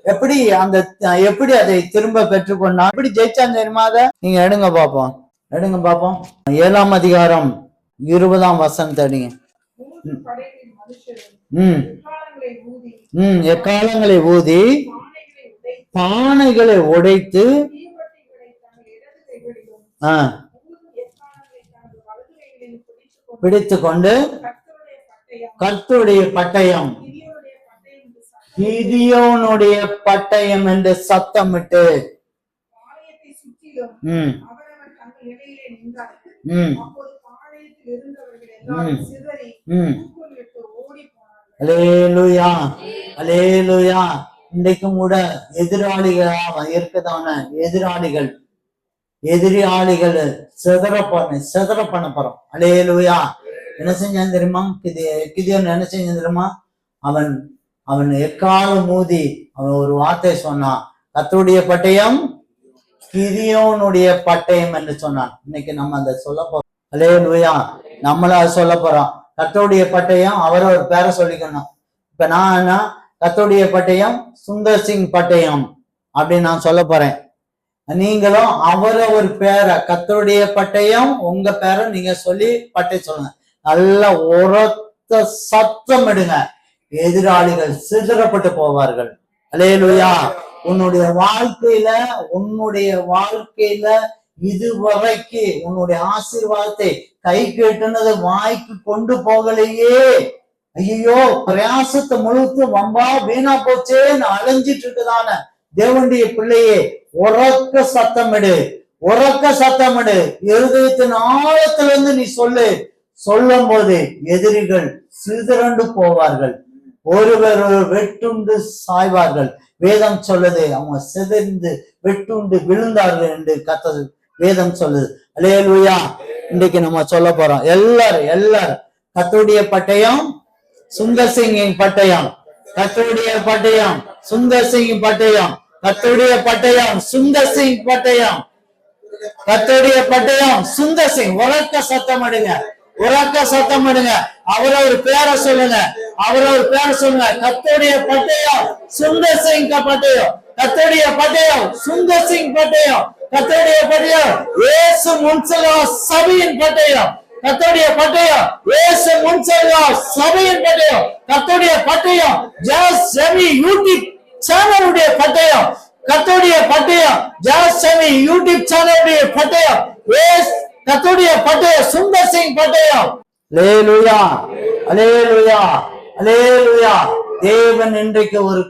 எப்படி அதை திரும்ப பெற்றுக்கொண்டா, எப்படி ஜெயிச்சான் தெரியுமா? நீங்க எடுங்க பாப்போம். எடுங்க பாப்போம். 7ஆம் அதிகாரம் 20ஆம் வசனத்தை எடுங்க. மூன்று படைகளின் மனுஷரும் ம் எக்காளங்களை ஊதி எக்காலங்களை ஊதி பானைகளை பானைகளை உடைத்து உடைத்து தீவட்டிகளை தங்கள் இடது கைகளிலும் ஊதும் எக்காளங்களை தங்கள் வலது கைகளிலும் பிடித்து கொண்டு கர்த்தருடைய பட்டயம் கர்த்தருடைய பட்டயம் கிதியோனுடைய பட்டயம் கிதியோனுடைய பட்டயம் என்று என்று சத்தமிட்டு பாளையத்தை சுற்றிலும் ம் அவரவர் தங்கள் நிலையிலே நின்றார்கள். ம் அப்போது பாளையத்தில் இருந்தவர்கள் எல்லாரும் சிதறி ம் தூக்கம் விட்டு ஓடி போனார்கள். அல்லேலூயா அல்லேலூயா. இன்றைக்கும் கூட எதிராளிகளா இருக்கதான எதிராளிகள் சிதற பண்ண போறோம். அல்லேலூயா. என்ன செஞ்சான் தெரியுமா? கிதியோன் என்ன செஞ்சான் தெரியுமா? அவன் எக்காலம் ஊதி அவன் ஒரு வார்த்தை சொன்னான், கர்த்தருடைய பட்டயம் கிதியோனுடைய பட்டயம் என்று சொன்னான். இன்னைக்கு நம்ம அதை சொல்ல போறோம். அல்லேலூயா. நம்மள அதை சொல்ல போறோம். கர்த்தருடைய பட்டயம் அவரை ஒரு பேரை சொல்லிக்கணும். இப்ப நான் கர்த்தருடைய பட்டயம் சுந்தர் சிங் பட்டயம் அப்படின்னு நான் சொல்ல போறேன். நீங்களும் அவரை ஒரு பேரை, கர்த்தருடைய பட்டயம் உங்க பேரை நீங்க சொல்லி பட்டை சொல்லுங்க. நல்லா உரத்த சத்தம் எடுங்க. எதிராளிகள் சிதறப்பட்டு போவார்கள். அல்லேலூயா. உன்னுடைய வாழ்க்கையில இதுவரைக்கு உன்னுடைய ஆசீர்வாதத்தை கை கேட்டுனது வாய்க்கு கொண்டு போகலையே, ஐயோ பிரயாசத்தை முழுத்து வம்பா வீணா போச்சேன்னு அலைஞ்சிட்டு இருக்குதான தேவனுடைய பிள்ளையே, உறக்க சத்தமிடு. இருதயத்தின் ஆழத்திலிருந்து நீ சொல்லும் போது எதிரிகள் சிதறண்டு போவார்கள், ஒருவர் வெட்டுண்டு சாய்வார்கள். வேதம் சொல்லுது அவங்க சிதைந்து வெட்டுண்டு விழுந்தார்கள் என்று வேதம் சொல்லுது. அல்லேலூயா. இன்றைக்கு நம்ம சொல்ல போறோம். எல்லாரும் கர்த்தருடைய பட்டயம் சுந்தர் சிங்கின் பட்டயம், கர்த்தருடைய பட்டயம் சுந்தர் சிங்கின் பட்டயம், கர்த்தருடைய பட்டயம் சுந்தர் சிங் பட்டயம், கர்த்தருடைய பட்டயம் சுந்தர் சிங். உரக்க சத்தம் எடுங்க. அவரை ஒரு பேரை சொல்லுங்க. கர்த்தருடைய பட்டயம் சுந்தர் சிங் பட்டயம், கர்த்தருடைய பட்டயம் சுந்தர் சிங் பட்டயம், கர்த்தருடைய பட்டயம் இயேசு முன்செல்வா சபையின் பட்டயம், கர்த்தருடைய பட்டயம் இயேசு முன்செல்வா சபையின் பட்டயம், கர்த்தருடைய பட்டயம் ஜாஸ் செவி யூடியூப் சேனலுடைய பட்டயம், கர்த்தருடைய பட்டயம் ஜாஸ் செவி யூடியூப் சேனலுடைய பட்டயம், கர்த்தருடைய பட்டயம் சுந்தர் சிங் பட்டயம். அல்லேலூயா அல்லேலூயா அல்லேலூயா. தேவன் இன்றைக்கு ஒரு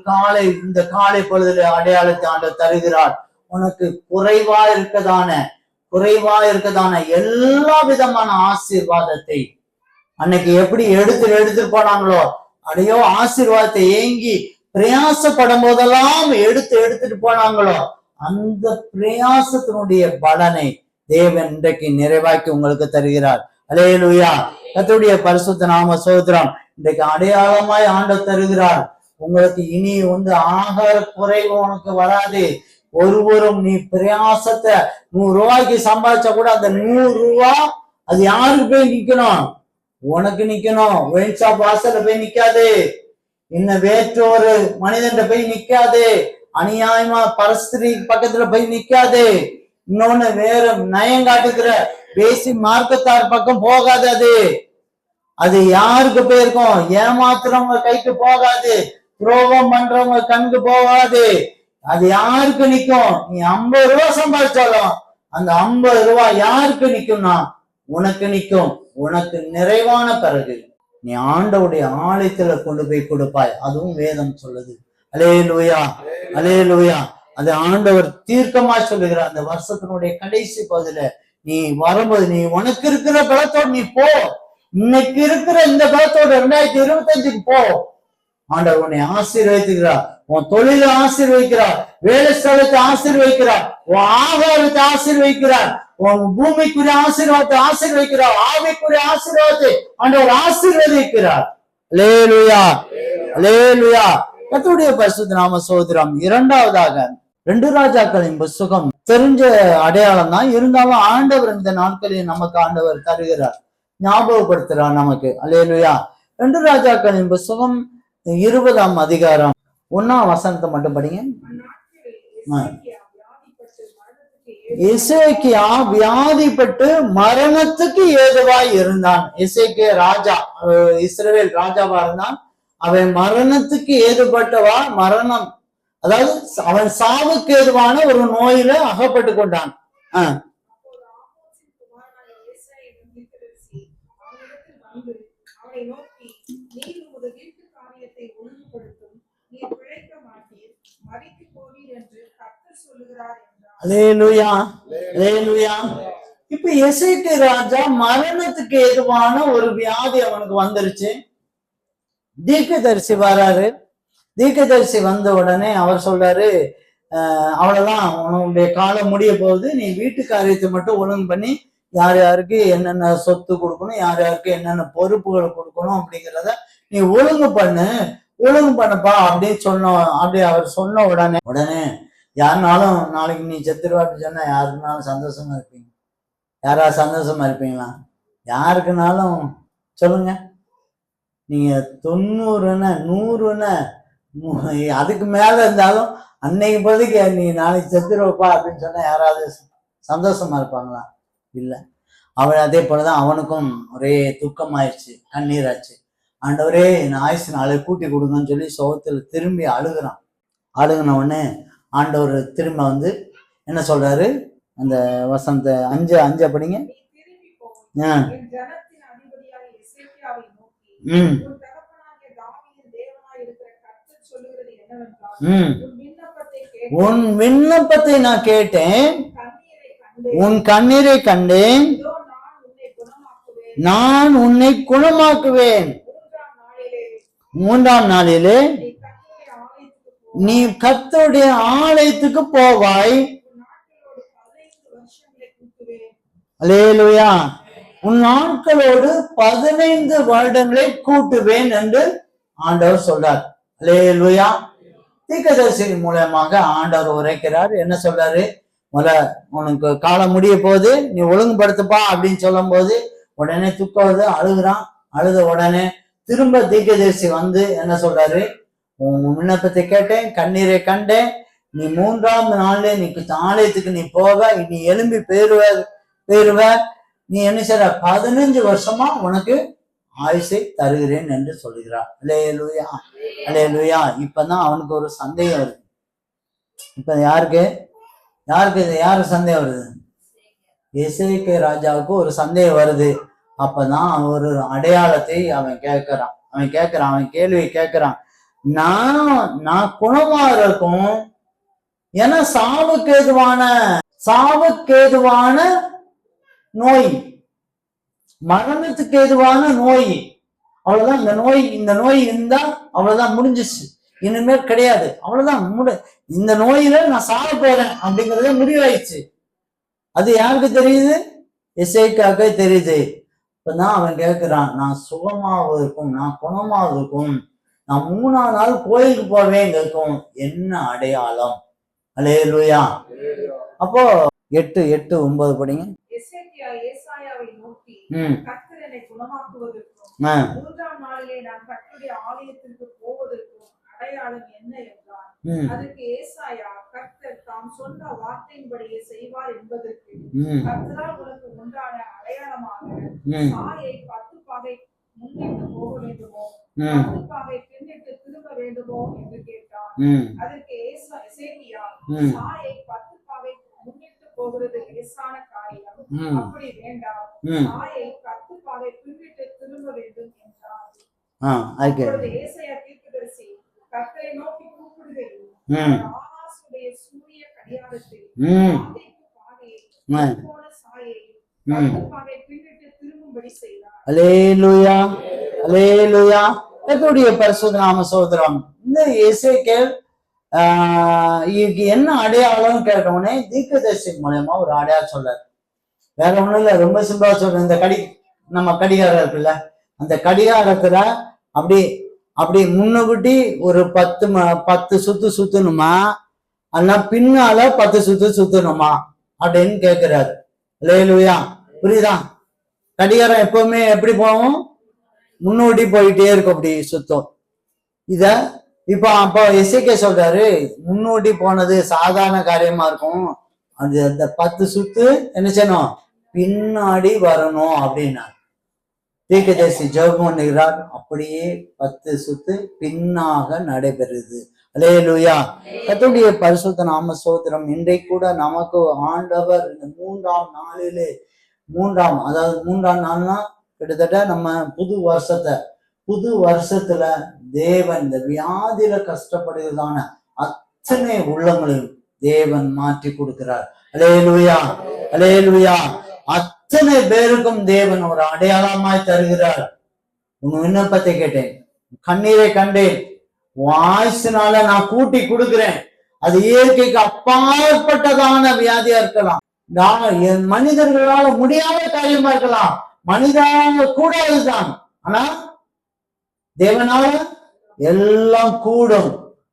இந்த காலை பொழுதுல அடையாளத்தை ஆண்டவர் தருகிறார். உனக்கு குறைவா இருக்கதான எல்லா விதமான ஆசீர்வாதத்தை அன்னைக்கு எப்படி எடுத்துட்டு போனாங்களோ, அடையோ ஆசீர்வாதத்தை ஏங்கி பிரயாசப்படும் போதெல்லாம் எடுத்துட்டு போனாங்களோ, அந்த பிரயாசத்தினுடைய பலனை தேவன் இன்றைக்கு நிறைவாக்கி உங்களுக்கு தருகிறார். அல்லேலூயா. கர்த்தருடைய பரிசுத்த நாம ஸ்தோத்திரம். இன்றைக்கு அடையாளமாய் ஆண்டவர் தருகிறார். உங்களுக்கு இனி ஆகார குறைவு உனக்கு வராது. ஒருவரும் நீ பிரயாசத்தை 100 ரூபாய்க்கு சம்பாதிச்சா கூட அந்த 100 ரூபா அது யாருக்கு போய் நிக்கணும்? உனக்கு நிக்கணும். ஒயின் ஷாப் வாசல்ல போய் நிக்காது, இன்னும் வேற்றொரு மனிதன் போய் நிக்காது, அநியாயமா பரஸ்திரி பக்கத்துல போய் நிக்காது, இன்னொன்னு வேற நயம் காட்டுகிற பேசி மார்க்கத்தார் பக்கம் போகாது. அது யாருக்கு போயிருக்கும்? ஏமாத்துறவங்க கைக்கு போகாது, துரோகம் பண்றவங்க கண்ணுக்கு போகாது. அது யாருக்கு நிக்கும்? நீ 50 ரூபாய் சம்பாதிச்சாலும் அந்த 50 ரூபாய் யாருக்கு நிக்கும்னா உனக்கு நிக்கும். உனக்கு நிறைவான பிறகு நீ ஆண்டவுடைய ஆலயத்துல கொண்டு போய் கொடுப்பாய். அதுவும் வேதம் சொல்லுது. அல்லேலூயா அல்லேலூயா. அது ஆண்டவர் தீர்க்கமா சொல்லுகிறார். அந்த வருஷத்தினுடைய கடைசி பகுதியில நீ வரும்போது நீ உனக்கு இருக்கிற பலத்தோடு நீ போ. இன்னைக்கு இருக்கிற இந்த பலத்தோடு 2025க்கு போ. ஆண்டவர் உன்னை ஆசீர்வதிக்கிறார். உன் தொழிலை ஆசீர்வதிக்கிறார், வேலை ஸ்தலத்தை ஆசீர்வதிக்கிறார், உன் ஆகாரத்தை ஆசீர்வதிக்கிறார், உன் பூமிக்குரிய ஆசீர்வாதத்தை ஆசீர்வதிக்கிறார், ஆவிக்குரிய ஆசீர்வாதத்தை ஆண்டவர் ஆசீர்வதிக்கிறார். அல்லேலூயா அல்லேலூயா. கர்த்தருடைய பரிசுத்த நாம ஸ்தோத்திரம். இரண்டாவதாக 2 ராஜாக்களின் புத்தகம் தெரிஞ்ச அடையாளம் தான், இருந்தாலும் ஆண்டவர் இந்த நாட்களில் நமக்கு ஆண்டவர் தருகிறார், ஞாபகப்படுத்துறார் நமக்கு. அல்லேலூயா. 2 ராஜாக்களின் புத்தகம் 20ஆம் அதிகாரம் 1ஆம் வசனத்தை மட்டும் படிங்க. எசேக்கியா வியாதிப்பட்டு மரணத்துக்கு ஏதுவாய் இருந்தான். எசேக்கியா ராஜா, இஸ்ரவேல் ராஜாவா இருந்தான். அவன் மரணத்துக்கு ஏதுபட்டவா, மரணம் அதாவது அவன் சாவுக்கு ஏதுவான ஒரு நோயில அகப்பட்டு கொண்டான். அப்போது ஆமோசின் குமாரனாகிய ஏசாயா என்னும் தீர்க்கதரிசி அவனிடத்தில் வந்து அவனை நோக்கி, நீர் உமது வீட்டு காரியத்தை ஒழுங்குபடுத்தும், நீர் பிழைக்க மாட்டீர், மரித்து போவீர் என்று கர்த்தர் சொல்லுகிறார் என்றார். அல்லேலூயா, அல்லேலூயா. இப்ப எசேக்கியா ராஜா மரணத்துக்கு ஏதுவான ஒரு வியாதி அவனுக்கு வந்துருச்சு. தீர்க்கதரிசி வராரு. தீர்க்கதரிசி வந்த உடனே அவர் சொல்றாரு, அவ்வளவுதான், உன்னுடைய காலம் முடிய போகுது, நீ வீட்டு காரியத்தை மட்டும் ஒழுங்கு பண்ணி யார் யாருக்கு என்னென்ன சொத்து கொடுக்கணும், யார் யாருக்கு என்னென்ன பொறுப்புகள் கொடுக்கணும் அப்படிங்கிறத நீ ஒழுங்கு பண்ணுப்பா அப்படின்னு அப்படி அவர் சொன்ன உடனே யாருனாலும் நாளைக்கு நீ செத்துருவாட்டு சொன்னா யாருக்குனாலும் சந்தோஷமா இருப்பீங்க? யாராவது சந்தோஷமா இருப்பீங்களா? யாருக்குனாலும் சொல்லுங்க. நீங்க 90 100 அதுக்கு மேல இருந்தாலும் அன்னைக்கு போதுக்கு நீ நாளைக்கு செத்துருவப்பா அப்படின்னு சொன்னா யாராவது சந்தோஷமா இருப்பாங்களா? இல்ல. அவன் அதே போலதான் அவனுக்கும் ஒரே துக்கமாயிடுச்சு, கண்ணீராச்சு. ஆண்டவரே என் ஆயுசு நாளை கூட்டி கொடுங்கன்னு சொல்லி சோகத்துல திரும்பி அழுகின உடனே ஆண்டவர் திரும்ப வந்து என்ன சொல்றாரு? அந்த வசந்த 5 படிங்க. நீ திரும்பி போ, என் ஜனத்தின் அதிபதியாகிய எசேக்கியாவை நோக்கி, உன் தகப்பனாகிய தாவீதின் தேவனாய் இருக்கிற கர்த்தர் சொல்லுகிறது என்னவென்றால், உன் விண்ணப்பத்தை நான் கேட்டேன், உன் கண்ணீரை கண்ணீரை கண்டேன், இதோ நான் உன்னை குணமாக்குவேன். 3ஆம் நாளிலே நீ கர்த்தருடைய ஆலயத்துக்கு போவாய். அல்லேலூயா. உன் நாட்களோடு 15 வருடங்களை கூட்டுவேன் என்று ஆண்டவர் சொல்றார். அல்லேலூயா. தீர்க்கதரிசியின் மூலமாக ஆண்டவர் உரைக்கிறார். என்ன சொல்றாரு? உனக்கு காலம் முடிய போது, நீ ஒழுங்குபடுத்துப்பா அப்படின்னு சொல்லும் போது உடனே துக்கம் அழுகுறான். அழுத உடனே திரும்ப தீர்க்கதரிசி வந்து என்ன சொல்றாரு? உன் விண்ணப்பத்தை கேட்டேன், கண்ணீரை கண்டேன், நீ 3ஆம் நாள்ல நீ ஆலயத்துக்கு நீ போவ, நீ எழும்பி பேருவ, நீ என்ன செய்ற? 15 வருஷமா உனக்கு ஆயுசை தருகிறேன் என்று சொல்லுகிறார். அல்லேலூயா, அல்லேலூயா. இப்பதான் அவனுக்கு ஒரு சந்தேகம் வருது. இப்ப யாருக்கு சந்தேகம் வருது? எசேக்கியா ராஜாவுக்கு ஒரு சந்தேகம் வருது. அப்பதான் ஒரு அடையாளத்தை அவன் கேள்வி கேட்கிறான். நான் குணமா இருக்கும், ஏன்னா சாவுக்கு ஏதுவான நோய், மரணத்துக்கு ஏதுவான நோய். அவ்வளவுதான். இந்த நோய் இருந்தா அவ்வளவுதான், முடிஞ்சிச்சு, இனிமேல் கிடையாது, அவ்வளவுதான். இந்த நோயில நான் சாக போறேன் அப்படிங்கறத முடிவாயிடுச்சு. அது யாருக்கு தெரியுது? எசேக்கியாவுக்கு தெரியுது. இப்பதான் அவன் கேட்கிறான், நான் சுகமாவதற்கும் நான் குணமாவதற்கும் நான் 3ஆம் நாள் கோயிலுக்கு போவேன் இருக்கும், என்ன அடையாளம்? அல்லேலூயா. அப்போ 8, 9 படிங்க. எசேக்கியா ஏசாயாவை நோக்கி, கர்த்தர் என்னை குணமாக்குவதற்கும் 3ஆம் நாளிலே நான் கர்த்தருடைய ஆலயத்திற்கு போவதற்கும் அடையாளம் என்ன என்றார். அதுக்கு ஏசாயா, கர்த்தர் தாம் சொன்ன வார்த்தையின்படியே செய்வார் என்பதற்கு கர்த்தரால் உனக்கு உண்டான அடையாளமாக சாயை 10 பாகை முன்னிட்டு போக வேண்டுமோ, 10 பாகை பின்னிட்டு திரும்ப வேண்டுமோ என்று கேட்டார். அதற்கு எசேக்கியா, சாயை 10 பாகை முன்னிட்டு போகிறது லேசான காரியம், அப்படி வேண்டாம், சாயை 10 பாகை பின்னிட்டு திரும்ப வேண்டும் என்றார். அப்பொழுது ஏசாயா தீர்க்கதரிசி கர்த்தரை நோக்கி கூப்பிடுகையில் ஆகாசுடைய சூரிய கடியாரத்தில் பாதையை போன சாயை 10 பாகை பின்னிட்டு திரும்பும்படி செய்தார். அல்லேலூயா, அல்லேலூயா. கர்த்தருடைய பரிசுத்த நாம ஸ்தோத்திரம். இந்த எசேக்கியேல் என்ன அடையாளம் கேட்டவுடனே தீர்க்கதரிசி மூலமா ஒரு அடையாளம் சொல்றாரு. வேற ஒண்ணும் இல்ல, ரொம்ப சிம்பிளா சொல்றேன். இந்த நம்ம கடிகாரம் இருக்குல்ல, அந்த கடிகாரத்துல அப்படி முன்னுக்குட்டி ஒரு 10 சுத்து சுத்தணுமா, அல்ல பின்னால 10 சுத்து சுத்தணுமா அப்படின்னு கேட்கிறாரு. அல்லேலூயா. புரியுதா? கடிகாரம் எப்பவுமே எப்படி போகும்? முன்னோட்டி போயிட்டே இருக்கும், அப்படி சுத்தம். அப்போ எசேக்கியா சொல்றாரு, முன்னோட்டி போனது சாதாரண காரியமா இருக்கும், அந்த 10 சுத்து என்ன செய்யணும், பின்னாடி வரணும் அப்படின்னா தீர்க்கதரிசி ஜெபம் பண்ணுகிறார். அப்படியே 10 சுத்து பின்னாக நடைபெறுது. அல்லேலூயா. கர்த்தருடைய பரிசுத்த நாம ஸ்தோத்திரம். இன்றைக்கு கூட நமக்கு ஆண்டவர் இந்த 3ஆம் நாளிலே அதாவது 3ஆம் நாள்னா கிட்டத்தட்ட நம்ம புது வருஷத்துல தேவன் இந்த வியாதியில கஷ்டப்படுகிறதான அத்தனை உள்ளங்களையும் தேவன் மாற்றி கொடுக்கிறார். அல்லேலூயா, அல்லேலூயா. அத்தனை பேருக்கும் தேவன் ஒரு அடையாளமாய் தருகிறார். உங்க விண்ணப்பத்தை கேட்டேன், கண்ணீரை கண்டேன், வாய்ஸ்னால நான் கூட்டி கொடுக்கிறேன். அது இயற்கைக்கு அப்பாற்பட்டதான வியாதியா இருக்கலாம், மனிதர்களால முடியாத காரியமா இருக்கலாம், மனிதனால கூடாதுதான். ஆனா தேவனால எல்லாம் கூடும்.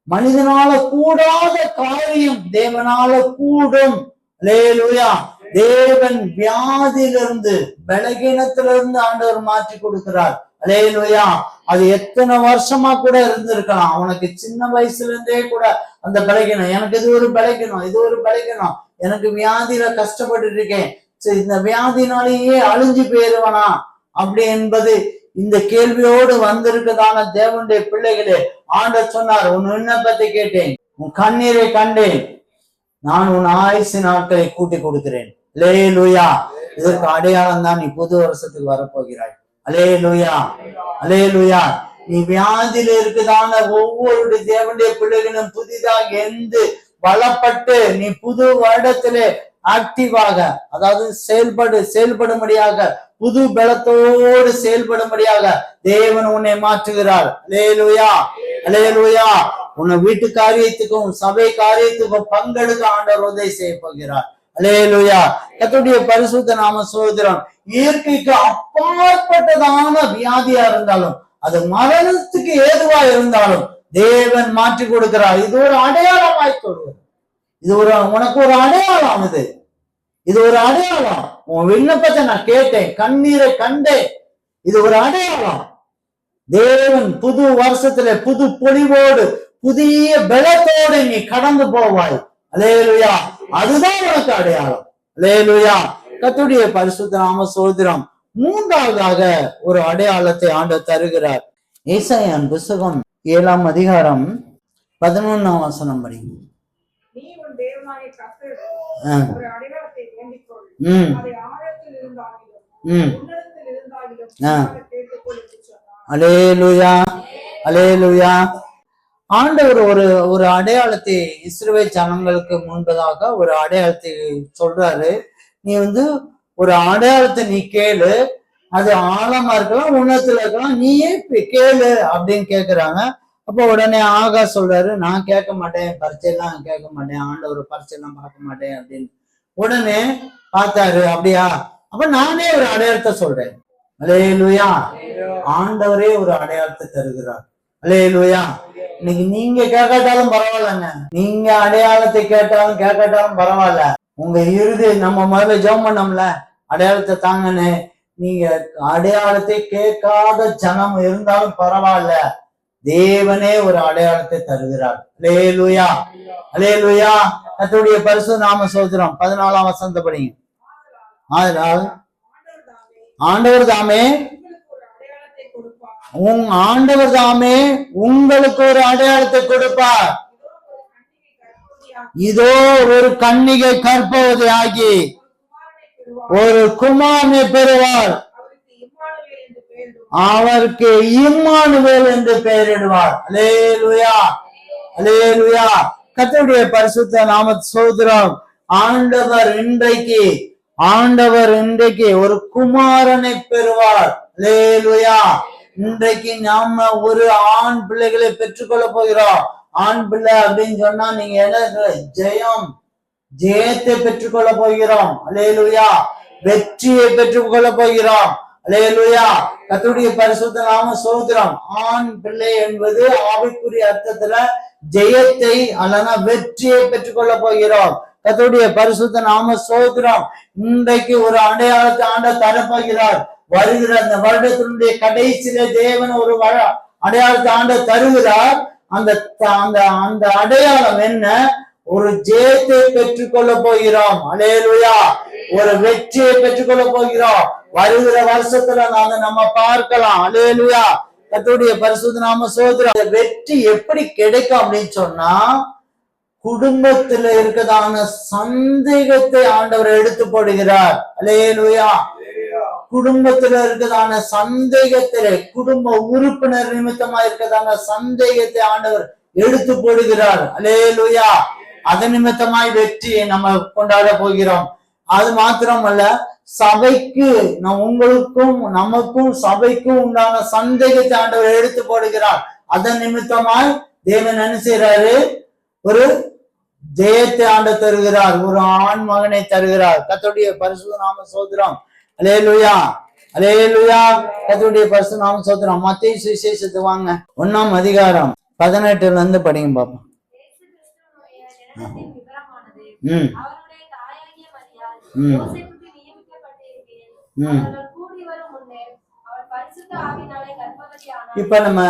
மனிதனால கூடாத காரியம் தேவனால கூடும். அல்லேலூயா. தேவன் வியாதியிலிருந்து பலகீனத்திலிருந்து ஆண்டவர் மாற்றி கொடுக்கிறார். அல்லேலூயா. அது எத்தனை வருஷமா கூட இருந்திருக்கலாம். அவனுக்கு சின்ன வயசுல இருந்தே கூட அந்த பலகீனம், எனக்கு இது ஒரு பலகீனம், எனக்கு வியாதியில கஷ்டப்பட்டு இருக்கேன், இந்த வியாதினாலேயே அழிஞ்சு போயிருவனா அப்படி என்பது இந்த கேள்வியோடு வந்திருக்கதான தேவனுடைய பிள்ளைகளே, ஆண்டவர் சொன்னார், உன் விண்ணப்பத்தை கேட்டேன், உன் கண்ணீரை கண்டேன், நான் உன் ஆயுசு நாட்களை கூட்டி கொடுக்கிறேன். அல்லேலூயா. இதற்கு அடையாளம் தான் நீ புது வருஷத்துக்கு வரப்போகிறாய். அல்லேலூயா, அல்லேலூயா. நீ வியாதியில இருக்குதான ஒவ்வொரு தேவனுடைய பிள்ளைகளும் புதிதாக எந்த பலப்பட்டு நீ புது வருடத்திலே ஆக்டிவாக, அதாவது செயல்படும்படியாக, புது பலத்தோடு செயல்படும்படியாக தேவன் உன்னை மாற்றுகிறார். அல்லேலூயா, அல்லேலூயா. உன்னை வீட்டு காரியத்துக்கும் சபை காரியத்துக்கும் பங்கெடுக்க ஆண்டவர் உதவி செய்ய போகிறார். அல்லேலூயா. கர்த்தருடைய பரிசுத்த நாம ஸ்தோத்திரம். இயற்கைக்கு அப்பாற்பட்டதான வியாதியா இருந்தாலும், அது மரணத்துக்கு ஏதுவா இருந்தாலும் தேவன் மாற்றி கொடுக்கிறார். இது ஒரு அடையாளமாய் சொல்வது. உனக்கு ஒரு அடையாளம். இது ஒரு அடையாளம். உன் விண்ணப்பத்தை நான் கேட்டேன், கண்ணீரை கண்டேன். இது ஒரு அடையாளம். தேவன் புது வருஷத்துல புது பொலிவோடு புதிய பலத்தோடு நீ கடந்து போவாய். அல்லேலூயா. அதுதான் உனக்கு அடையாளம். அல்லேலூயா. கர்த்தருடைய பரிசுத்த நாம ஸ்தோத்திரம். மூன்றாவதாக ஒரு அடையாளத்தை ஆண்டவர் தருகிறார். ஏசாயாவின் புத்தகம் 7ஆம் அதிகாரம் 11ஆம் வசனம் படி. நீ உன் தேவனாகிய கர்த்தரிடம் ஒரு அடையாளத்தை வேண்டிக் கொள். அதை ஆழத்தில் இருந்தாகிலும் உன்னதத்தில் இருந்தாகிலும் கேட்டுக்கொள் என்று சொன்னார். அல்லேலூயா, அல்லேலூயா. ஆண்டவர் ஒரு அடையாளத்தை இஸ்ரவேல் ஜனங்களுக்கு முன்பதாக ஒரு அடையாளத்தை சொல்றாரு. நீ ஒரு அடையாளத்தை நீ கேளு, அது ஆழமா இருக்கலாம், உன்னதத்துல இருக்கலாம், நீயே கேளு அப்படின்னு கேக்குறாங்க. அப்போ உடனே ஆகா சொல்றாரு, நான் கேட்க மாட்டேன், பரீட்சையெல்லாம் கேட்க மாட்டேன், ஆண்டவர் பரீட்சையெல்லாம் பார்க்க மாட்டேன் அப்படின்னு. உடனே பார்த்தாரு, அப்படியா, அப்ப நானே ஒரு அடையாளத்தை சொல்றேன். அல்லேலூயா. ஆண்டவரே ஒரு அடையாளத்தை தருகிறார். அல்லேலூயா. இன்னைக்கு நீங்க கேட்காட்டாலும் பரவாயில்லங்க, நீங்க அடையாளத்தை கேட்டாலும் கேட்காட்டாலும் பரவாயில்ல. உங்க இறுதி நம்ம முதல்ல ஜெபம் பண்ணோம்ல, அடையாளத்தை தாங்கன்னு. நீங்க அடையாளத்தை கேட்காத ஜனம் இருந்தாலும் பரவாயில்ல, தேவனே ஒரு அடையாளத்தை தருகிறார். அல்லேலூயா, அல்லேலூயா. கர்த்தருடைய பரிசுத்த நாம ஸ்தோத்திரம். 14ஆம் வசனத்தை படிங்க. ஆதலால் ஆண்டவர் தாமே ஆண்டவர் தாமே உங்களுக்கு ஒரு அடையாளத்தை கொடுப்பார். இதோ ஒரு கன்னிகை கற்பவதி ஆகி ஒரு குமாரனை பெறுவார், அவருக்கு இம்மானுவேல் என்று பெயரிடுவார். அல்லேலூயா, அல்லேலூயா. கர்த்தருடைய பரிசுத்த நாம ஸ்தோத்திரம். ஆண்டவர் இன்றைக்கு ஒரு குமாரனை பெறுவார். அல்லேலூயா. இன்றைக்கு நாம ஒரு ஆண் பிள்ளைகளை பெற்றுக்கொள்ள போகிறோம். ஆண் பிள்ளை அப்படின்னு சொன்னா நீங்க என்ன, ஜெயத்தை பெற்றுக்கொள்ள போகிறோம். அல்லேலூயா. வெற்றியை பெற்றுக்கொள்ள போகிறோம். அல்லேலூயா. கர்த்தருடைய பரிசுத்த நாம ஸ்தோத்திரம். ஆண் பிள்ளை என்பது ஆவிக்குரிய அர்த்தத்துல ஜெயத்தை அல்லனா வெற்றியை பெற்றுக்கொள்ள போகிறோம். கர்த்தருடைய பரிசுத்த நாம ஸ்தோத்திரம். இன்றைக்கு ஒரு அடையாளத்தை ஆண்டவர் தரப்போகிறார். வருகிற அந்த வருடத்தினுடைய கடைசியில தேவன் ஒரு அடையாளத்தை ஆண்டவர் தருகிறார். அந்த அடையாளம் என்ன? ஒரு ஜெயத்தை பெற்றுக்கொள்ள போகிறோம். அல்லேலூயா. ஒரு வெற்றியை பெற்றுக்கொள்ள போகிறோம். வருகிற வருஷத்துல நம்ம பார்க்கலாம். அல்லேலூயா. கர்த்தருடைய பரிசுத்த நாம ஸ்தோத்திரம். வெற்றி எப்படி கிடைக்கும் அப்படின்னு சொன்னா, குடும்பத்துல இருக்கதான சந்தேகத்தை ஆண்டவர் எடுத்து போடுகிறார். அல்லேலூயா. குடும்பத்துல இருக்கதான சந்தேகத்திலே, குடும்ப உறுப்பினர் நிமித்தமா இருக்கதான சந்தேகத்தை ஆண்டவர் எடுத்து போடுகிறார். அல்லேலூயா. அதன் நிமித்தமாய் வெற்றியை நம்ம கொண்டாட போகிறோம். அது மாத்திரமல்ல, சபைக்கு உங்களுக்கும் நமக்கும் சபைக்கும் உண்டான சந்தேகத்தை ஆண்டவர் எடுத்து போடுகிறார். அதன் நிமித்தமாய் தேவன் என்ன செய்யறாரு? ஒரு ஜெயத்தை ஆண்டு தருகிறார். ஒரு ஆண் மகனை தருகிறார். கர்த்தருடைய பரிசுத்த நாம ஸ்தோத்திரம். அல்லேலூயா. அல்லேலூயா. கர்த்தருடைய பரிசுத்த நாம ஸ்தோத்திரம். மத்தேயு சுவிசேஷத்துக்கு வாங்க, 1ஆம் அதிகாரம் 18ல இருந்து படிங்க பாப்போம். இப்ப நம்ம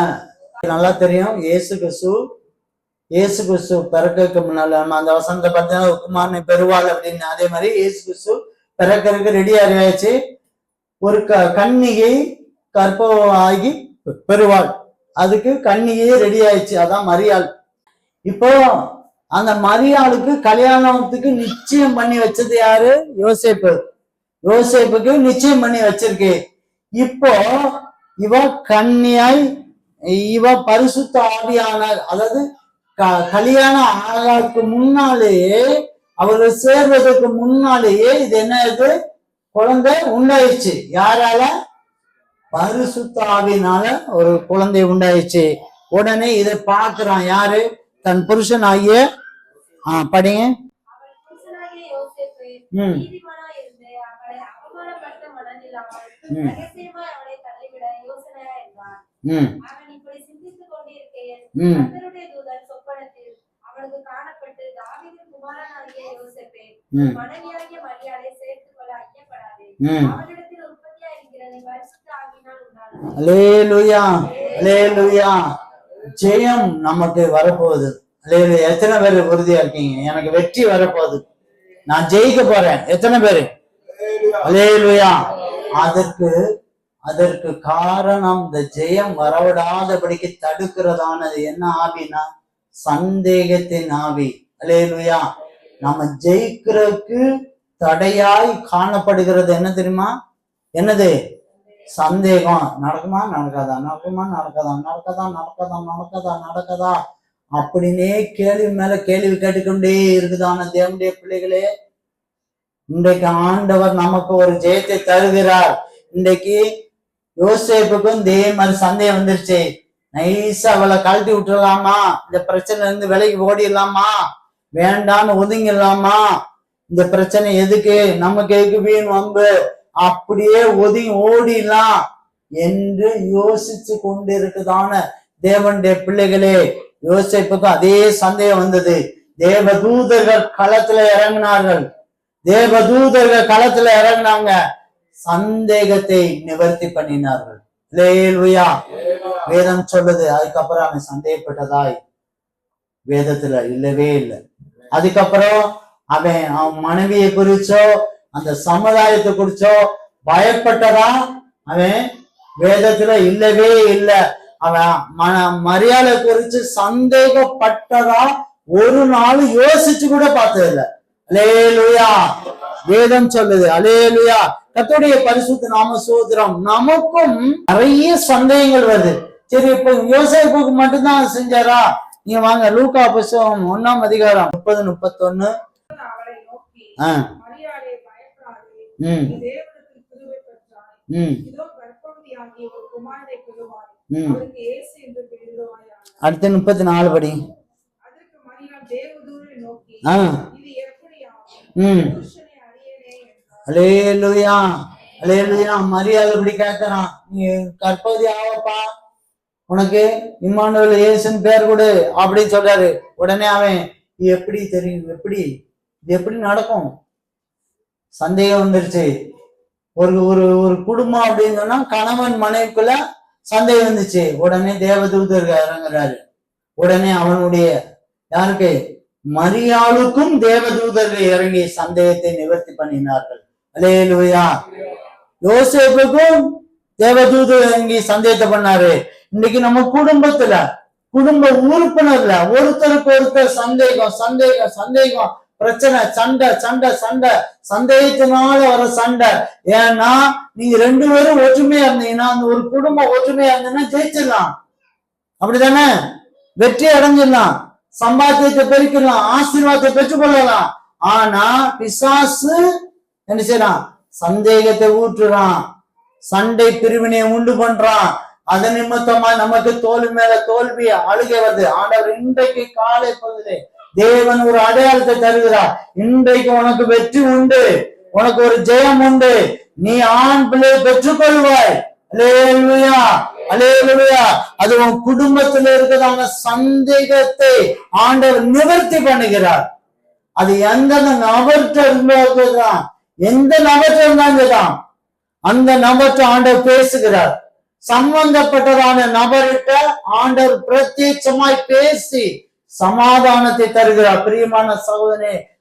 நல்லா தெரியும், இயேசு கிறிஸ்து பிறக்க முன்னால நம்ம அந்த வசனத்தை பார்த்தீங்கன்னா குமாரனை பெறுவாள் அப்படின்னு. அதே மாதிரி இயேசு கிறிஸ்து பிறக்கிறதுக்கு ரெடி ஆகியாச்சு. ஒரு கன்னிகை கற்பமாகி பெறுவாள். அதுக்கு கன்னிகையே ரெடி ஆயிடுச்சு, அதான் மரியாள். இப்போ அந்த மரியாளுக்கு கல்யாணத்துக்கு நிச்சயம் பண்ணி வச்சது யாரு? யோசேப்புக்கு நிச்சயம் பண்ணி வச்சிருக்கு. இப்போ இவ கன்னியாய், இவ பரிசுத்த ஆவியான, அதாவது கல்யாணம் ஆகிறதுக்கு முன்னாலேயே, அவர்கள் சேர்வதற்கு முன்னாலேயே இது என்ன, இது குழந்தை உண்டாயிடுச்சு. யாரால? பரிசுத்த ஆவியினால ஒரு குழந்தை உண்டாயிடுச்சு. உடனே இதை பார்க்கிறான் யாரு? தன் புருஷன் ஆகிய படிங்க. அல்லேலூயா. அல்லேலூயா. ஜெயம் நமக்கு வரப்போகுது. அல்லேலூயா. எத்தனை பேர் உறுதியா இருக்கீங்க? எனக்கு வெற்றி வரப்போகுது, நான் ஜெயிக்க போறேன். எத்தனை பேரு? அல்லேலூயா. அதற்கு காரணம், இந்த ஜெயம் வரவிடாதபடிக்கு தடுக்கிறதானது என்ன ஆவினா? சந்தேகத்தின் ஆவி. அல்லேலூயா. நம்ம ஜெயிக்கிறதுக்கு தடையாய் காணப்படுகிறது என்ன தெரியுமா? என்னது? சந்தேகம். நடக்குமா நடக்காதா, நடக்குமா நடக்காதா, நடக்காதா அப்படின்னே கேள்வி மேல கேள்வி கேட்டுக்கொண்டே இருக்குதான தேவனுடைய பிள்ளைகளே, இன்றைக்கு ஆண்டவர் நமக்கு ஒரு ஜெயத்தை தருகிறார். இன்றைக்கு யோசேப்புக்கும் இதே மாதிரி சந்தேகம் வந்துருச்சு. நைஸா அவளை கழட்டி விட்டுடலாமா? இந்த பிரச்சனை இருந்து விலைக்கு ஓடிடலாமா? வேண்டான்னு ஒதுங்கிடலாமா? இந்த பிரச்சனை எதுக்கு, நமக்கு எதுக்கு வீண் வம்பு, அப்படியே ஒதுங்கி ஓடிடலாம் என்று யோசிச்சு கொண்டிருக்குதான தேவனுடைய பிள்ளைகளே, யோசேப்புக்கு அதே சந்தேகம் வந்தது. தேவதூதர்கள் களத்துல இறங்கினாங்க, சந்தேகத்தை நிவர்த்தி பண்ணினார்கள். அல்லேலூயா. வேதம் சொல்லுது, அதுக்கப்புறம் அவன் சந்தேகப்பட்டதாய் வேதத்துல இல்லவே இல்லை. அதுக்கப்புறம் அவன் மனைவியை குறிச்சோ அந்த சமுதாயத்தை குறிச்சோ பயப்பட்டதா அவன் வேதத்துல இல்லவே இல்லை. அவன் மரியாதை குறிச்சு சந்தேகப்பட்டதா ஒரு நாள் யோசிச்சு கூட பார்த்ததில்லை. அல்லேலூயா. வேதம் சொல்லுது. அல்லேலூயா. கர்த்தருடைய பரிசுத்த நாம ஸ்தோத்திரம். நமக்கும் நிறைய சந்தேகங்கள் வருது. சரி, இப்ப யோசேப்புக்கு மட்டும்தான் செஞ்சாரா? நீங்க வாங்க, லூக்கா புத்தகம் 1ஆம் அதிகாரம் 30-31. அடுத்து 34 படி. அல்லேலூயா. அல்லேலூயா. மரியாதை இப்படி கேட்கிறான், நீ கர்ப்பவதி ஆவப்பா, உனக்கு இம்மானுவேல் இயேசுன்னு பேர் கொடு அப்படின்னு சொல்றாரு. உடனே அவன் எப்படி தெரியும், இது எப்படி நடக்கும்? சந்தேகம் வந்துருச்சு. ஒரு ஒரு குடும்பம் அப்படின்னு சொன்னா கணவன் மனைவிக்குள்ள சந்தேகம் வந்துச்சு. உடனே தேவதூதர்கள் இறங்குறாரு. உடனே அவனுடைய யாருக்கு? மரியாளுக்கும் தேவதூதர்கள் இறங்கி சந்தேகத்தை நிவர்த்தி பண்ணினார்கள். அல்லேலூயா. யோசேப்புக்கும் தேவதூதர் இறங்கி சந்தேகத்தை பண்ணாரு. இன்னைக்கு நம்ம குடும்ப உறுப்பினர்ல ஒருத்தருக்கு ஒருத்தர் சந்தேகம் பிரச்சனை, சண்டை சந்தேகத்தினால வர சண்டை. ஏன்னா நீங்க 2 பேரும் ஒற்றுமையா இருந்தீங்கன்னா, அந்த ஒரு குடும்பம் ஒற்றுமையா இருந்தீங்கன்னா ஜெயிச்சிடலாம். அப்படித்தானே? வெற்றி அடைஞ்சிடலாம், சம்பாத்தியத்தை பெருக்கலாம், ஆசீர்வாதத்தை பெற்றுக்கொள்ளலாம். ஆனா பிசாசு என்ன செய்யறான்? சந்தேகத்தை ஊற்றுறான், சண்டை பிரிவினையை உண்டு பண்றான். அதன் நிமித்தமா நமக்கு தோல்வி மேல தோல்வி, அழுகை வருது. ஆண்டவர் இன்றைக்கு காலை பொழுது தேவன் ஒரு அடையாளத்தை தருகிறார். இன்றைக்கு உனக்கு வெற்றி உண்டு, உனக்கு ஒரு ஜெயம் உண்டு, நீ ஆண் பிள்ளை பெற்றுக்கொள்வாய். அல்லேலூயா, அல்லேலூயா. அது உன் குடும்பத்தில் இருக்கிறதான சந்தேகத்தை ஆண்டவர் நிவர்த்தி பண்ணுகிறார். அது எந்த நபர்கிட்ட இருந்தால்தான், எந்த நபர்கிட்ட இருந்தால்தான் அந்த நபர்கிட்ட ஆண்டவர் பேசுகிறார். சம்பந்தப்பட்டதான நபர்கிட்ட ஆண்டவர் பிரத்யட்சமாய் பேசி சமாதானத்தை தருகிறார். பிரியமான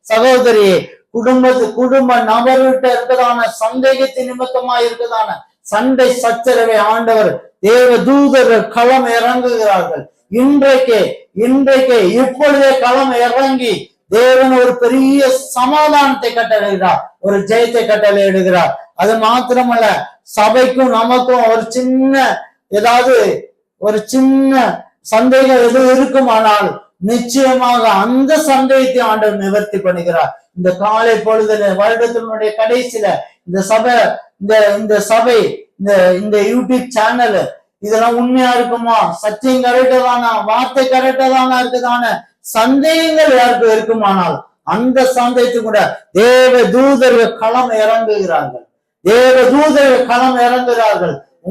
சகோதரியே, குடும்ப நபர்கிட்ட இருக்கிறதான சந்தேகத்தின் நிமித்தமா இருக்கிறதான சண்டை சச்சரவை ஆண்டவர் தேவ தூதர்கள் களம் இறங்குகிறார்கள். இன்றைக்கு இப்பொழுதே களம் இறங்கி தேவன் ஒரு பெரிய சமாதானத்தை கட்டளையிடுகிறார், ஒரு ஜெயத்தை கட்டளையிடுகிறார். அது மாத்திரமல்ல, சபைக்கும் நமக்கும் ஒரு சின்ன சந்தேகம் எது இருக்குமானால் நிச்சயமாக அந்த சந்தேகத்தை ஆண்டவர் நிவர்த்தி பண்ணுகிறார். இந்த காலை பொழுதுல, வருடத்தினுடைய கடைசியில இந்த சபை இந்த யூடியூப் சேனல் இதெல்லாம் உண்மையா இருக்குமா, சத்தியம் கரெக்டா தானா, வார்த்தை கரெக்டா தானா இருக்குதான சந்தேகங்கள் யாருக்கு இருக்குமானால் அந்த சந்தேகத்தை கூட தேவ தூதர்கள் களம் இறங்குகிறார்கள்.